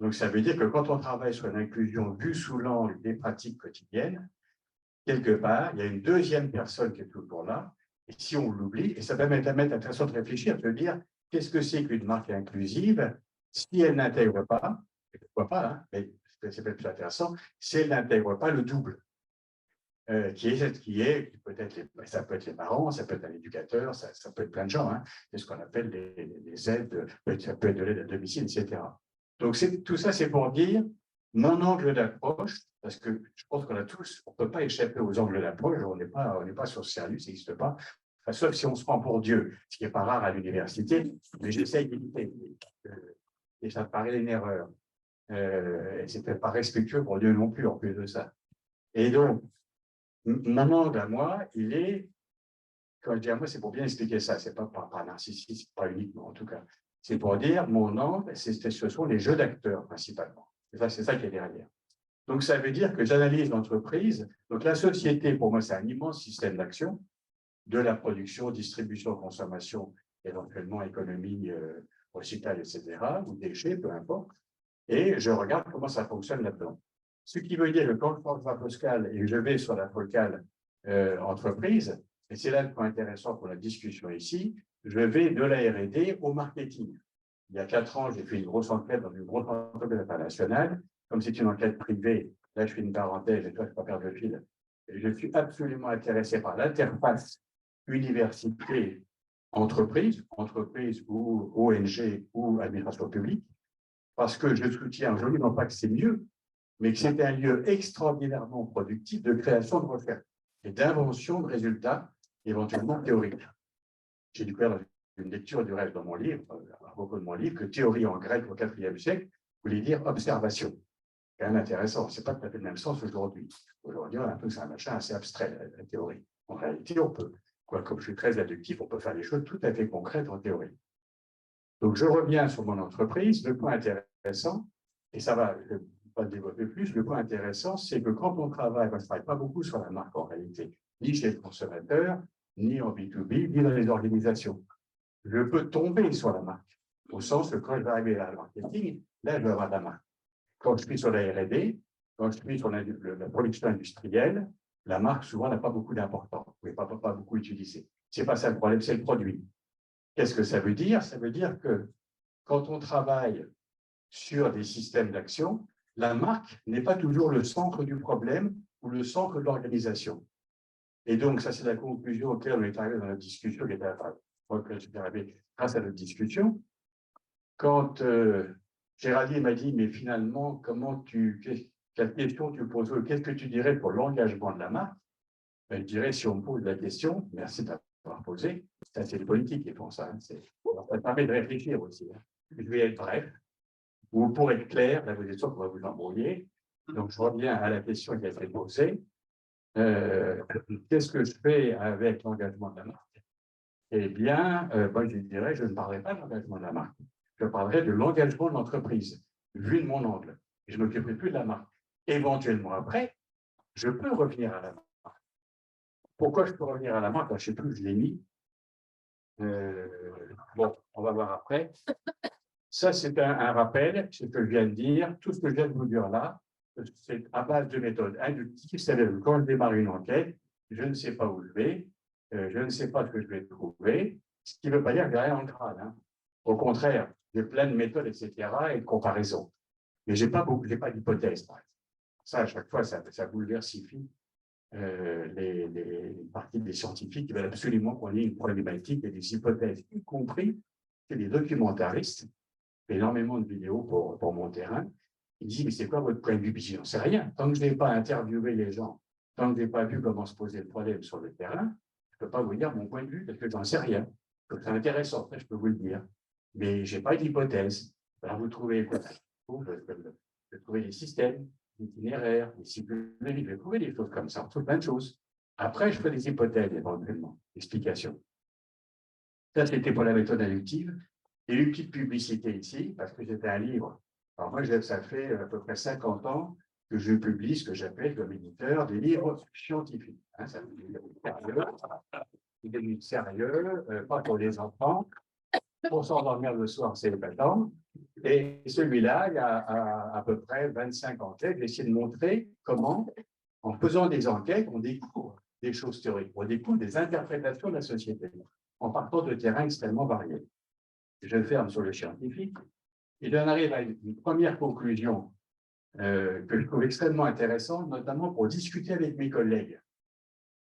Donc, ça veut dire que quand on travaille sur l'inclusion vue sous l'angle des pratiques quotidiennes, quelque part, il y a une deuxième personne qui est toujours là, et si on l'oublie, et ça permet intéressant de réfléchir, de dire qu'est-ce que c'est qu'une marque inclusive si elle n'intègre pas, pourquoi pas, hein, mais c'est peut-être plus intéressant, si elle n'intègre pas le double. Qui est peut-être ça peut être les parents, ça peut être un éducateur, ça peut être plein de gens. Hein. C'est ce qu'on appelle les aides, ça peut être de l'aide à domicile, etc. Donc tout ça, c'est pour dire mon angle d'approche, parce que je pense qu'on a tous, on ne peut pas échapper aux angles d'approche, on n'est pas sur sérieux, ça n'existe pas. Enfin, sauf si on se prend pour Dieu, ce qui n'est pas rare à l'université, mais j'essaye d'éviter. Et ça me paraît une erreur. Et ce n'est pas respectueux pour Dieu non plus, en plus de ça. Et donc, mon angle à moi, il est, quand je dis à moi, c'est pour bien expliquer ça, c'est pas par narcissisme, pas uniquement en tout cas. C'est pour dire, mon angle, ce sont les jeux d'acteurs principalement. C'est ça qui est derrière. Donc, ça veut dire que j'analyse l'entreprise. Donc, la société, pour moi, c'est un immense système d'action, de la production, distribution, consommation, éventuellement économie, recyclage, etc., ou déchets, peu importe. Et je regarde comment ça fonctionne là-dedans. Ce qui veut dire que quand je prends la focale et que je vais sur la focale entreprise, et c'est là le point intéressant pour la discussion ici, je vais de la R&D au marketing. Il y a 4 ans, j'ai fait une grosse enquête dans une grosse entreprise internationale. Comme c'est une enquête privée, là je fais une parenthèse et toi je ne peux pas perdre le fil. Et je suis absolument intéressé par l'interface université entreprise ou ONG ou administration publique, parce que je soutiens aujourd'hui non pas que c'est mieux, mais que c'est un lieu extraordinairement productif de création de recherche et d'invention de résultats éventuellement théoriques. J'ai découvert dans une lecture du reste dans mon livre, à propos de mon livre, que théorie en grec au IVe siècle voulait dire observation. C'est quand même intéressant. Ce n'est pas tout à fait le même sens aujourd'hui. Aujourd'hui, on a tous un machin assez abstrait, la théorie. En réalité, on peut, comme je suis très inductif, on peut faire des choses tout à fait concrètes en théorie. Donc, je reviens sur mon entreprise. Le point intéressant, et ça va, je ne vais pas le développer plus, le point intéressant, c'est que quand on travaille, je ne travaille pas beaucoup sur la marque en réalité, ni chez le consommateur, ni en B2B, ni dans les organisations. Je peux tomber sur la marque, au sens que quand je vais arriver à la marketing, là, je vais avoir de la marque. Quand je suis sur la R&D, quand je suis sur la production industrielle, la marque, souvent, n'a pas beaucoup d'importance. Vous ne pouvez pas beaucoup utiliser. Ce n'est pas ça le problème, c'est le produit. Qu'est-ce que ça veut dire? Ça veut dire que quand on travaille sur des systèmes d'action, la marque n'est pas toujours le centre du problème ou le centre de l'organisation. Et donc, ça, c'est la conclusion auquel on est arrivé dans la discussion, qui était arrivé grâce à notre discussion. Quand Géraldine m'a dit, mais finalement, quelle question tu poses, qu'est-ce que tu dirais pour l'engagement de la marque? Ben, je dirais, si on me pose la question, merci d'avoir posé, ça c'est les politiques qui font ça. Hein, ça permet de réfléchir aussi. Hein. Je vais être bref, ou pour être clair, là vous êtes sûr qu'on va vous embrouiller. Donc je reviens à la question qui a été posée. Qu'est-ce que je fais avec l'engagement de la marque? Eh bien, moi je dirais, je ne parlerai pas de l'engagement de la marque. Je parlerai de l'engagement de l'entreprise, vu de mon angle. Je ne m'occuperai plus de la marque. Éventuellement après, je peux revenir à la marque. Pourquoi je peux revenir à la marque? Je ne sais plus, je l'ai mis. Bon, on va voir après. Ça, c'est un rappel, ce que je viens de dire. Tout ce que je viens de vous dire là, c'est à base de méthode inductive. C'est-à-dire que quand je démarre une enquête, je ne sais pas où je vais, je ne sais pas ce que je vais trouver, ce qui ne veut pas dire que j'ai rien dans le crâne. Hein. Au contraire, j'ai plein de méthodes, etc., et de comparaisons. Mais je n'ai pas d'hypothèse. Ça, à chaque fois, ça bouleversifie les parties des scientifiques qui veulent absolument qu'on ait une problématique et des hypothèses, y compris que les documentaristes, énormément de vidéos pour mon terrain, ils disent, mais c'est quoi votre point de vue? Je n'en sais rien. Tant que je n'ai pas interviewé les gens, tant que je n'ai pas vu comment se poser le problème sur le terrain, je ne peux pas vous dire mon point de vue parce que je n'en sais rien. Donc c'est intéressant, je peux vous le dire. Mais je n'ai pas d'hypothèse. Alors vous trouvez quoi? Je vais trouver des systèmes, des itinéraires, des cycles de vie, je vais trouver des choses comme ça, plein de choses. Après, je fais des hypothèses éventuellement, explications. Ça, c'était pour la méthode inductive. Et une petite publicité ici, parce que c'était un livre. Alors moi, ça fait à peu près 50 ans que je publie ce que j'appelle comme éditeur des livres scientifiques. Hein, ça devient sérieux, pas pour les enfants. Pour s'endormir le soir, c'est épatant. Et celui-là, il y a à peu près 25 enquêtes. J'ai essayé de montrer comment, en faisant des enquêtes, on découvre des choses théoriques, on découvre des interprétations de la société, en partant de terrains extrêmement variés. Je ferme sur le scientifique, et j'en arrive à une première conclusion que je trouve extrêmement intéressante, notamment pour discuter avec mes collègues.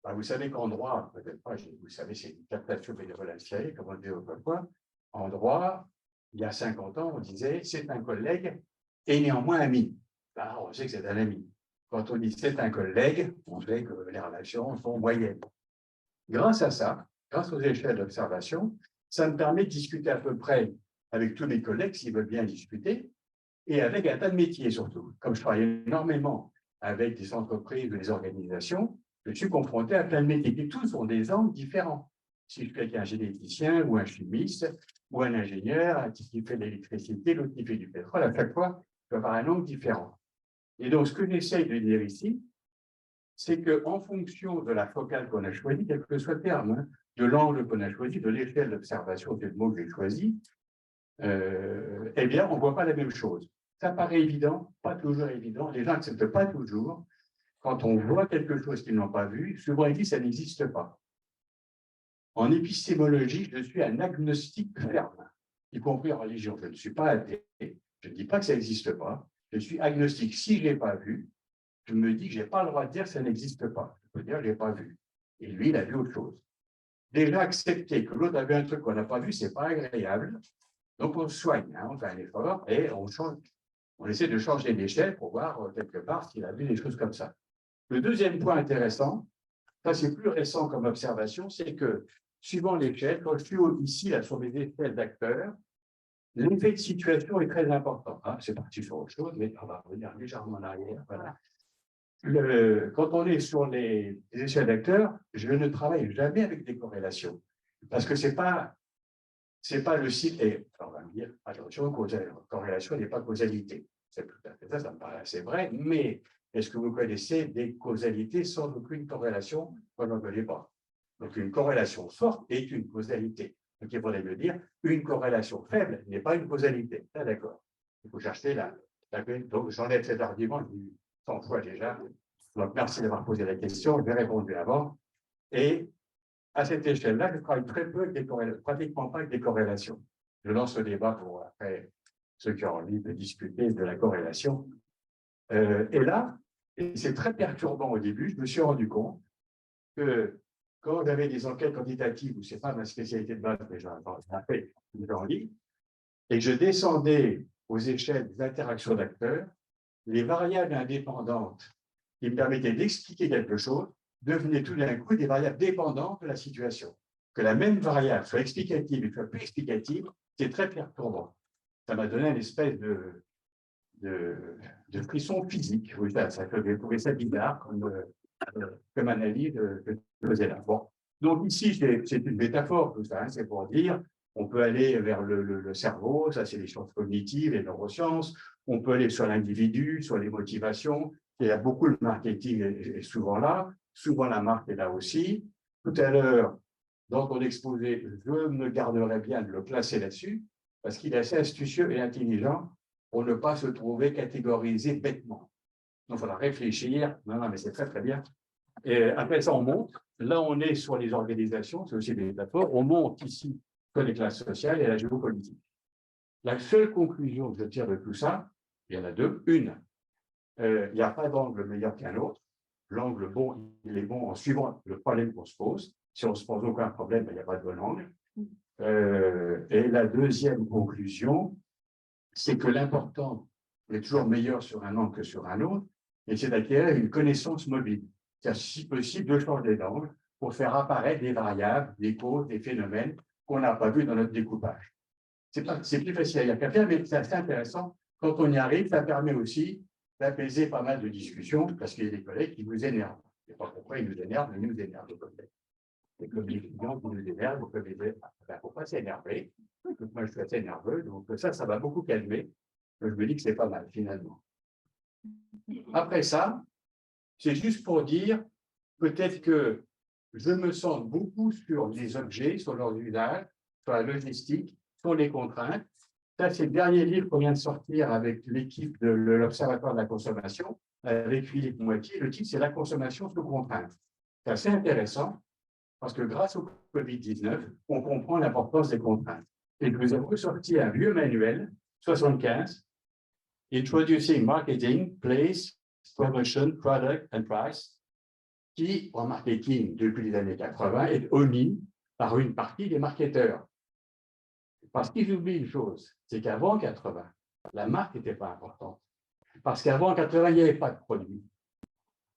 Ben, vous savez qu'en droit, peut-être pas, vous savez, c'est une captation bénévolentielle, comme on dit autrefois. En droit, il y a 50 ans, on disait c'est un collègue et néanmoins ami. Là, on sait que c'est un ami. Quand on dit c'est un collègue, on sait que les relations sont moyennes. Grâce à ça, grâce aux échelles d'observation, ça me permet de discuter à peu près avec tous mes collègues s'ils veulent bien discuter et avec un tas de métiers surtout. Comme je travaille énormément avec des entreprises ou des organisations, je suis confronté à plein de métiers qui tous ont des angles différents. Si je suis avec un généticien ou un chimiste ou un ingénieur qui fait de l'électricité, l'autre qui fait du pétrole, à chaque fois, je vais avoir un angle différent. Et donc, ce que j'essaye de dire ici, c'est qu'en fonction de la focale qu'on a choisie, quel que soit le terme, hein, de l'angle qu'on a choisi, de l'échelle d'observation, c'est le mot que j'ai choisi, eh bien, on ne voit pas la même chose. Ça paraît évident, pas toujours évident. Les gens n'acceptent pas toujours. Quand on voit quelque chose qu'ils n'ont pas vu, souvent ils disent que ça n'existe pas. En épistémologie, je suis un agnostique ferme, y compris en religion. Je ne suis pas athée, je ne dis pas que ça n'existe pas, je suis agnostique. Si je ne l'ai pas vu, je me dis que je n'ai pas le droit de dire que ça n'existe pas. Je peux dire que je ne l'ai pas vu. Et lui, il a vu autre chose. déjà accepter que l'autre avait un truc qu'on n'a pas vu, c'est pas agréable. Donc, on se soigne, hein, on fait un effort et on change. On essaie de changer d'échelle pour voir quelque part s'il a vu des choses comme ça. Le deuxième point intéressant, ça c'est plus récent comme observation, c'est que suivant l'échelle, quand je suis ici là, sur mes échelles d'acteurs, l'effet de situation est très important. Ah, c'est parti sur autre chose, mais on va revenir légèrement en arrière. Voilà. Quand on est sur les échelles d'acteurs, je ne travaille jamais avec des corrélations. Parce que c'est pas le site, et on va me dire, attention, corrélation n'est pas causalité. C'est tout à fait ça, ça me paraît assez vrai, mais est-ce que vous connaissez des causalités sans aucune corrélation? Moi, je n'en connais pas. Donc, une corrélation forte est une causalité. Donc, il faudrait me dire, une corrélation faible n'est pas une causalité. Ah, d'accord. Il faut chercher la. Donc, j'enlève cet argument, je dis 100 fois déjà. Donc, merci d'avoir posé la question, je vais répondre avant. Et à cette échelle-là, je travaille très peu avec des corrélations, pratiquement pas avec des corrélations. Je lance le débat pour après ceux qui ont envie de discuter de la corrélation. Et là, et c'est très perturbant au début, je me suis rendu compte que quand j'avais des enquêtes quantitatives, où ce n'est pas ma spécialité de base, mais j'en fais, j'en lis, et je descendais aux échelles des interactions d'acteurs, les variables indépendantes qui me permettaient d'expliquer quelque chose devenaient tout d'un coup des variables dépendantes de la situation. Que la même variable soit explicative et soit peu explicative, c'est très perturbant. Ça m'a donné une espèce de frisson physique. Oui, ça j'ai trouvé ça bizarre comme analyse que je faisais là. Bon. Donc ici, c'est une métaphore, tout ça, hein, c'est pour dire on peut aller vers le cerveau, ça c'est les sciences cognitives, les neurosciences, on peut aller sur l'individu, sur les motivations, il y a beaucoup de marketing est souvent là, souvent la marque est là aussi. Tout à l'heure, dans ton exposé, je me garderai bien de le classer là-dessus, parce qu'il est assez astucieux et intelligent pour ne pas se trouver catégorisé bêtement. Donc, il faudra réfléchir. Non, mais c'est très, très bien. Et après ça, on monte. Là, on est sur les organisations, c'est aussi des métaphores. On monte ici sur les classes sociales et la géopolitique. La seule conclusion que je tire de tout ça, il y en a deux. Une, il n'y a pas d'angle meilleur qu'un autre. L'angle bon, il est bon en suivant le problème qu'on se pose. Si on ne se pose aucun problème, il n'y a pas de bon angle. Et la deuxième conclusion, c'est que l'important est toujours meilleur sur un angle que sur un autre, et c'est d'acquérir une connaissance mobile. C'est-à-dire, si possible, de changer d'angle pour faire apparaître des variables, des causes, des phénomènes qu'on n'a pas vus dans notre découpage. C'est plus facile à dire qu'à faire, mais c'est assez intéressant. Quand on y arrive, ça permet aussi d'apaiser pas mal de discussions, parce qu'il y a des collègues qui vous énervent. Je ne sais pas pourquoi ils nous énervent, mais ils nous énervent, les collègues. Et comme les clients qui nous énervent, vous pouvez dire, pourquoi c'est énervé? Donc, moi, je suis assez nerveux, donc ça va beaucoup calmer. Donc, je me dis que c'est pas mal, finalement. Après ça, c'est juste pour dire, peut-être que je me sens beaucoup sur les objets, sur leurs usages, sur la logistique, sur les contraintes. Ça, c'est le dernier livre qu'on vient de sortir avec l'équipe de l'Observatoire de la consommation, avec Philippe Moitié. Le titre, c'est La consommation sous contrainte. C'est assez intéressant, parce que grâce au Covid-19, on comprend l'importance des contraintes. Et nous avons sorti un vieux manuel, 75, Introducing Marketing, Place, Promotion, Product and Price, qui, en marketing, depuis les années 80, est omis par une partie des marketeurs. Parce qu'ils oublient une chose, c'est qu'avant 80, la marque n'était pas importante. Parce qu'avant 80, il n'y avait pas de produits.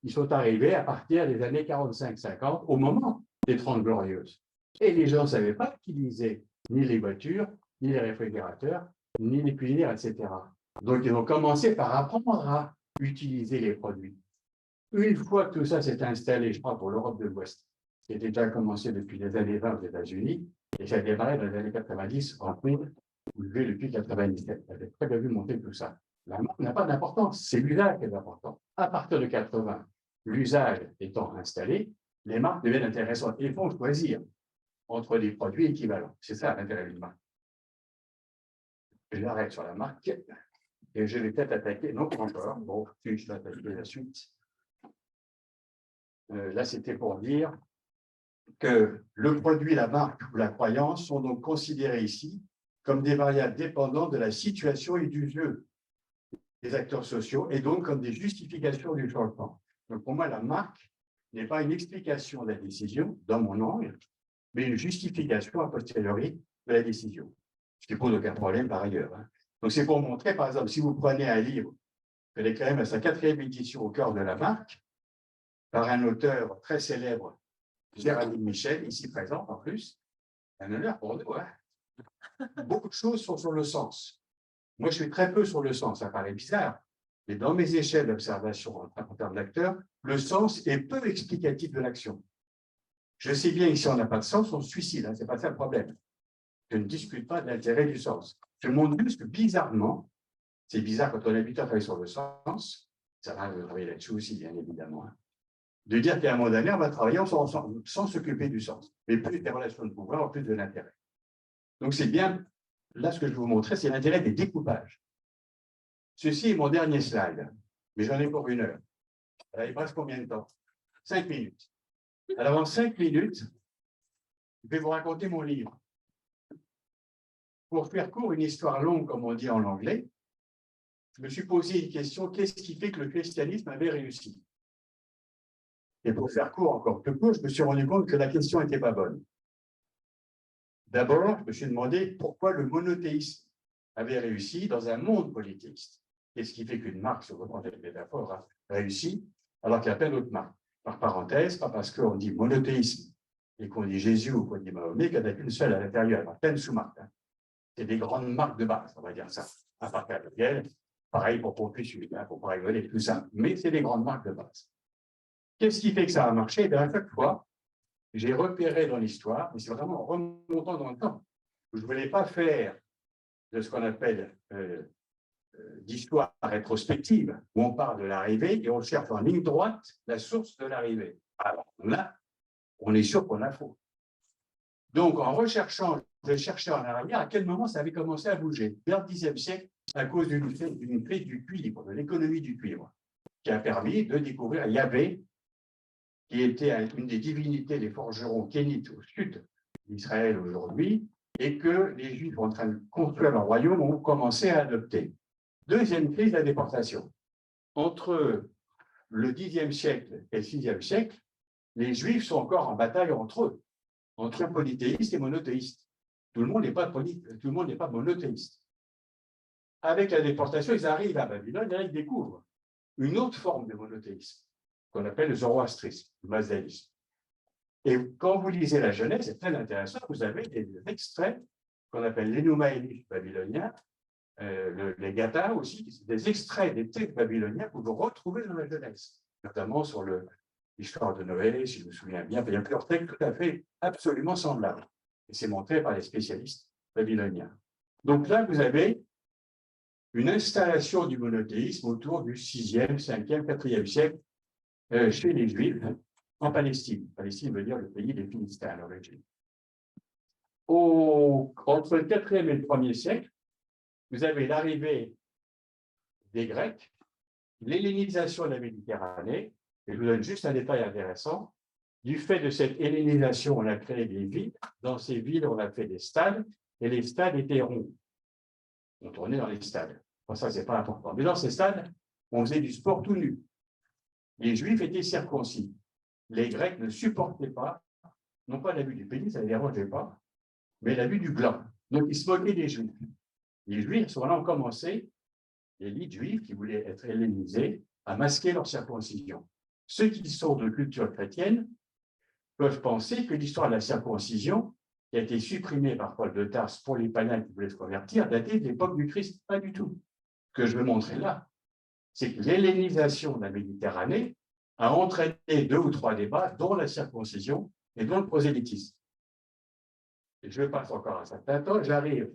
Ils sont arrivés à partir des années 45-50, au moment des 30 Glorieuses. Et les gens ne savaient pas utiliser ni les voitures, ni les réfrigérateurs, ni les cuisinières, etc. Donc, ils ont commencé par apprendre à utiliser les produits. Une fois que tout ça s'est installé, je crois, pour l'Europe de l'Ouest, qui était déjà commencé depuis les années 20 aux États-Unis, et ça a démarré dans les années 90 en Chine, où je vais depuis 97. J'avais très bien vu monter tout ça. La marque n'a pas d'importance, c'est l'usage qui est important. À partir de 80, l'usage étant installé, les marques deviennent intéressantes et font choisir entre des produits équivalents. C'est ça l'intérêt d'une marque. J'arrête sur la marque et je vais peut-être attaquer, non pas encore, bon, je vais attaquer la suite. Là, c'était pour dire que le produit, la marque ou la croyance sont donc considérés ici comme des variables dépendantes de la situation et du jeu des acteurs sociaux et donc comme des justifications du changement. Donc pour moi, la marque n'est pas une explication de la décision, dans mon angle, mais une justification a posteriori de la décision, ce qui pose aucun problème par ailleurs. Hein. Donc, c'est pour montrer, par exemple, si vous prenez un livre, elle est quand même à sa 4e édition au cœur de la marque, par un auteur très célèbre, Géraldine Michel, ici présent en plus, un honneur pour nous. Hein. Beaucoup de choses sont sur le sens. Moi, je suis très peu sur le sens, ça paraît bizarre, mais dans mes échelles d'observation en termes d'acteurs, le sens est peu explicatif de l'action. Je sais bien que si on n'a pas de sens, on se suicide, hein, ce n'est pas ça le problème. Je ne discute pas de l'intérêt du sens. Je montre juste que bizarrement, c'est bizarre quand on est habitué à travailler sur le sens, ça va travailler là-dessus aussi, bien évidemment, hein, de dire qu'à un moment donné, on va travailler sans s'occuper du sens, mais plus des relations de pouvoir, plus de l'intérêt. Donc c'est bien, là ce que je vais vous montrer, c'est l'intérêt des découpages. Ceci est mon dernier slide, mais j'en ai pour 1 heure. Alors, il reste combien de temps? 5 minutes. Alors en 5 minutes, je vais vous raconter mon livre. Pour faire court, une histoire longue, comme on dit en anglais, je me suis posé une question, qu'est-ce qui fait que le christianisme avait réussi? Et pour faire court, encore plus court, je me suis rendu compte que la question n'était pas bonne. D'abord, je me suis demandé pourquoi le monothéisme avait réussi dans un monde polythéiste. Qu'est-ce qui fait qu'une marque, si on reprend cette métaphore, a réussi, alors qu'il y a plein d'autres marques? Par parenthèse, pas parce qu'on dit monothéisme et qu'on dit Jésus ou qu'on dit Mahomet, qu'il n'y en a qu'une seule à l'intérieur, il y a plein de sous-marques. Hein. C'est des grandes marques de base, on va dire ça. À part Gabriel, pareil pour Confucius, hein, pour pas rigoler, tout ça. Mais c'est des grandes marques de base. Qu'est-ce qui fait que ça a marché? Eh bien, à chaque fois, j'ai repéré dans l'histoire, mais c'est vraiment en remontant dans le temps. Je ne voulais pas faire de ce qu'on appelle d'histoire rétrospective, où on part de l'arrivée et on cherche en ligne droite la source de l'arrivée. Alors là, on est sûr qu'on a faux. Donc, en recherchant, je cherchais en arrière à quel moment ça avait commencé à bouger. Vers le Xe siècle, à cause d'une crise du cuivre, de l'économie du cuivre, qui a permis de découvrir Yahvé, qui était une des divinités des forgerons kénites au sud d'Israël aujourd'hui, et que les Juifs en train de construire leur royaume ont commencé à adopter. Deuxième crise, la déportation. Entre le Xe siècle et le VIe siècle, les Juifs sont encore en bataille entre eux, entre polythéistes et monothéistes. Tout le monde n'est pas monothéiste. Avec la déportation, ils arrivent à Babylone et là, ils découvrent une autre forme de monothéisme, qu'on appelle le zoroastrisme, le mazdaïsme. Et quand vous lisez la Genèse, c'est très intéressant, vous avez des extraits qu'on appelle l'Enuma Elish babylonien, les Gathas aussi, c'est des extraits des textes babyloniens que vous retrouvez dans la Genèse, notamment sur l'histoire de Noé, si je me souviens bien. Il y a plusieurs textes tout à fait absolument semblables. Et c'est montré par les spécialistes babyloniens. Donc là, vous avez une installation du monothéisme autour du 6e, 5e, 4e siècle chez les Juifs en Palestine. Palestine veut dire le pays des Philistins à l'origine. Entre le 4e et le 1er siècle, vous avez l'arrivée des Grecs, l'hellénisation de la Méditerranée, et je vous donne juste un détail intéressant. Du fait de cette hellénisation, on a créé des villes. Dans ces villes, on a fait des stades, et les stades étaient ronds. On tournait dans les stades. Bon, ça, ce n'est pas important. Mais dans ces stades, on faisait du sport tout nu. Les Juifs étaient circoncis. Les Grecs ne supportaient pas, non pas la vue du pénis, ça ne les dérangeait pas, mais la vue du gland. Donc, ils se moquaient des Juifs. Les Juifs, à ce moment-là, ont commencé, l'élite juive qui voulait être hellénisée, à masquer leur circoncision. Ceux qui sont de culture chrétienne peuvent penser que l'histoire de la circoncision, qui a été supprimée par Paul de Tarse pour les païens qui voulaient se convertir, datait de l'époque du Christ. Pas du tout. Ce que je veux montrer là, c'est que l'hellénisation de la Méditerranée a entraîné 2 ou 3 débats, dont la circoncision et dont le prosélytisme. Et je passe encore un certain temps, j'arrive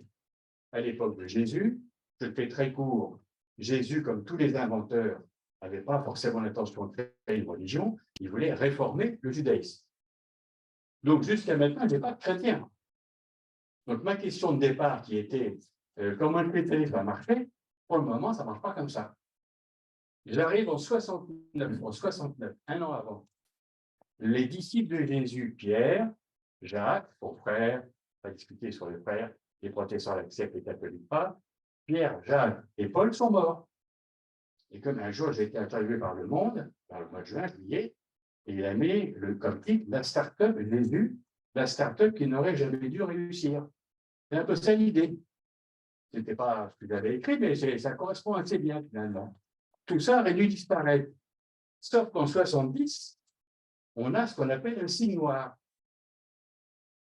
à l'époque de Jésus, je le fais très court. Jésus, comme tous les inventeurs, n'avait pas forcément l'intention de créer une religion, il voulait réformer le judaïsme. Donc jusqu'à maintenant, il n'est pas chrétien. Donc ma question de départ qui était comment le christianisme va marcher, pour le moment, ça ne marche pas comme ça. J'arrive en 69, 1 an avant. Les disciples de Jésus, Pierre, Jacques, son frère, on va discuter sur les frères, les protestants l'acceptent, les catholiques pas, Pierre, Jacques et Paul sont morts. Et comme un jour j'ai été interviewé par Le Monde, par le mois de juin, juillet, et il a mis comme titre la start-up Jésus la start-up qui n'aurait jamais dû réussir. C'est un peu ça l'idée. Ce n'était pas ce que j'avais écrit, mais ça correspond assez bien finalement. Tout ça aurait dû disparaître. Sauf qu'en 70, on a ce qu'on appelle un signe noir.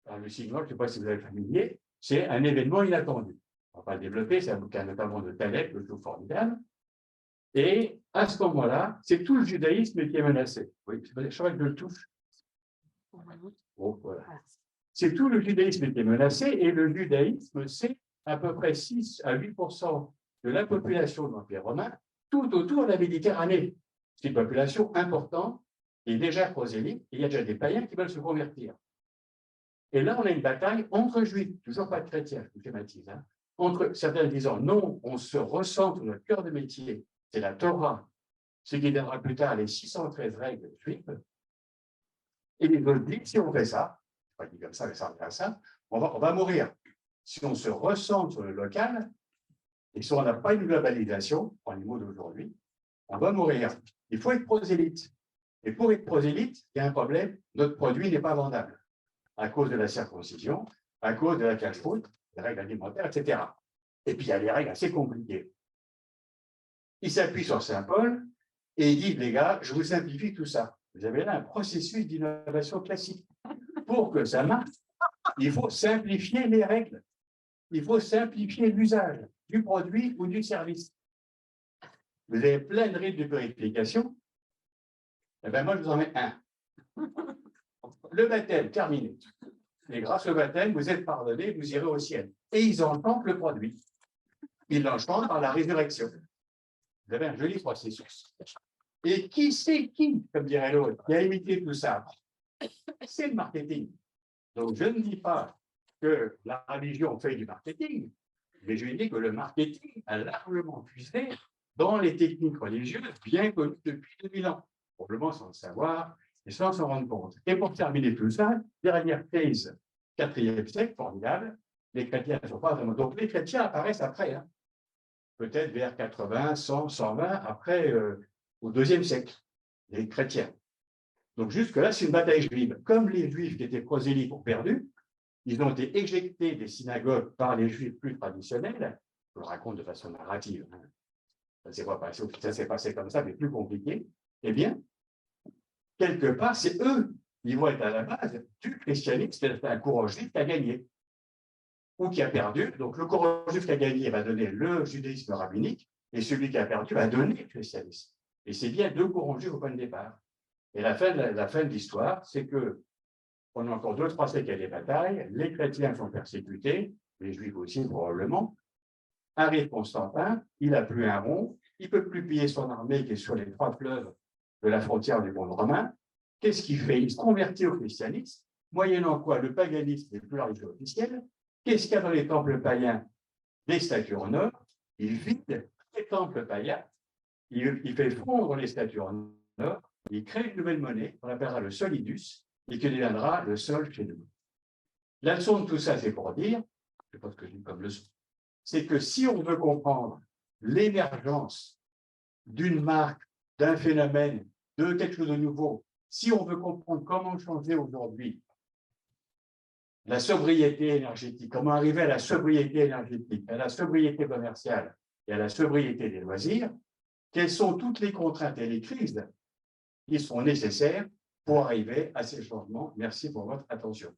Alors, le signe noir, je ne sais pas si vous êtes familier, c'est un événement inattendu. On ne va pas le développer, c'est un bouquin notamment de Taleb, le trouve formidable. Et à ce moment-là, c'est tout le judaïsme qui est menacé. Oui, je crois que je le touche. Bon, voilà. C'est tout le judaïsme qui est menacé, et le judaïsme, c'est à peu près 6 à 8% de la population de l'Empire romain, tout autour de la Méditerranée. C'est une population importante, qui est déjà prosélyte, et il y a déjà des païens qui veulent se convertir. Et là, on a une bataille entre juifs, toujours pas de chrétiens, je vous schématise, hein, entre certains disant non, on se ressent sur notre cœur de métier, c'est la Torah, ce qui donnera plus tard les 613 règles juives. Et les autres disent, si on fait ça, pas dit comme ça, mais ça revient à ça, on va mourir. Si on se ressent sur le local, et si on n'a pas une globalisation, en les mots d'aujourd'hui, on va mourir. Il faut être prosélyte. Et pour être prosélyte, il y a un problème, notre produit n'est pas vendable. À cause de la circoncision, à cause de la cache-route, des règles alimentaires, etc. Et puis il y a des règles assez compliquées. Il s'appuie sur Saint Paul et il dit, les gars, je vous simplifie tout ça. Vous avez là un processus d'innovation classique. Pour que ça marche, il faut simplifier les règles. Il faut simplifier l'usage du produit ou du service. Vous avez plein de rites de purification. Eh bien, moi, je vous en mets un. Le baptême, terminé. Et grâce au baptême, vous êtes pardonnés, vous irez au ciel. Et ils enchantent le produit. Ils l'enchantent par la résurrection. Vous avez un joli processus. Et qui c'est qui, comme dirait l'autre, qui a imité tout ça? C'est le marketing. Donc, je ne dis pas que la religion fait du marketing, mais je dis que le marketing a largement puisé dans les techniques religieuses bien connues depuis 2000 ans, probablement sans le savoir et sans s'en rendre compte. Et pour terminer tout ça, dernière crise, 4e siècle, formidable, les chrétiens ne sont pas vraiment... Donc, les chrétiens apparaissent après, hein, peut-être vers 80, 100, 120, après, au 2e siècle, les chrétiens. Donc, jusque-là, c'est une bataille juive. Comme les juifs qui étaient prosélytes ont perdu, ils ont été éjectés des synagogues par les juifs plus traditionnels. Je le raconte de façon narrative. Hein. Ça s'est passé comme ça, mais plus compliqué. Eh bien, quelque part, c'est eux qui vont être à la base du christianisme, c'est un courant juif qui a gagné ou qui a perdu. Donc, le courant juif qui a gagné va donner le judaïsme rabbinique et celui qui a perdu va donner le christianisme. Et c'est bien deux courants juifs au point de départ. Et la fin de l'histoire, c'est que pendant encore 2-3 siècles, il y a des batailles, les chrétiens sont persécutés, les juifs aussi probablement. Arrive Constantin, il n'a plus un rond, il ne peut plus piller son armée qui est sur les 3 fleuves de la frontière du monde romain. Qu'est-ce qu'il fait? Il se convertit au christianisme, moyennant quoi le paganisme n'est plus la religion officielle. Qu'est-ce qu'il y a dans les temples païens? Des statues en or. Il vide les temples païens, il fait fondre les statues en or, il crée une nouvelle monnaie, on appellera le solidus, et qui deviendra le sol chez nous. La leçon de tout ça, c'est pour dire, je ne sais pas ce que je dis comme leçon, c'est que si on veut comprendre l'émergence d'une marque, d'un phénomène, de quelque chose de nouveau, si on veut comprendre comment changer aujourd'hui la sobriété énergétique, comment arriver à la sobriété énergétique, à la sobriété commerciale et à la sobriété des loisirs, quelles sont toutes les contraintes et les crises qui seront nécessaires pour arriver à ces changements. Merci pour votre attention.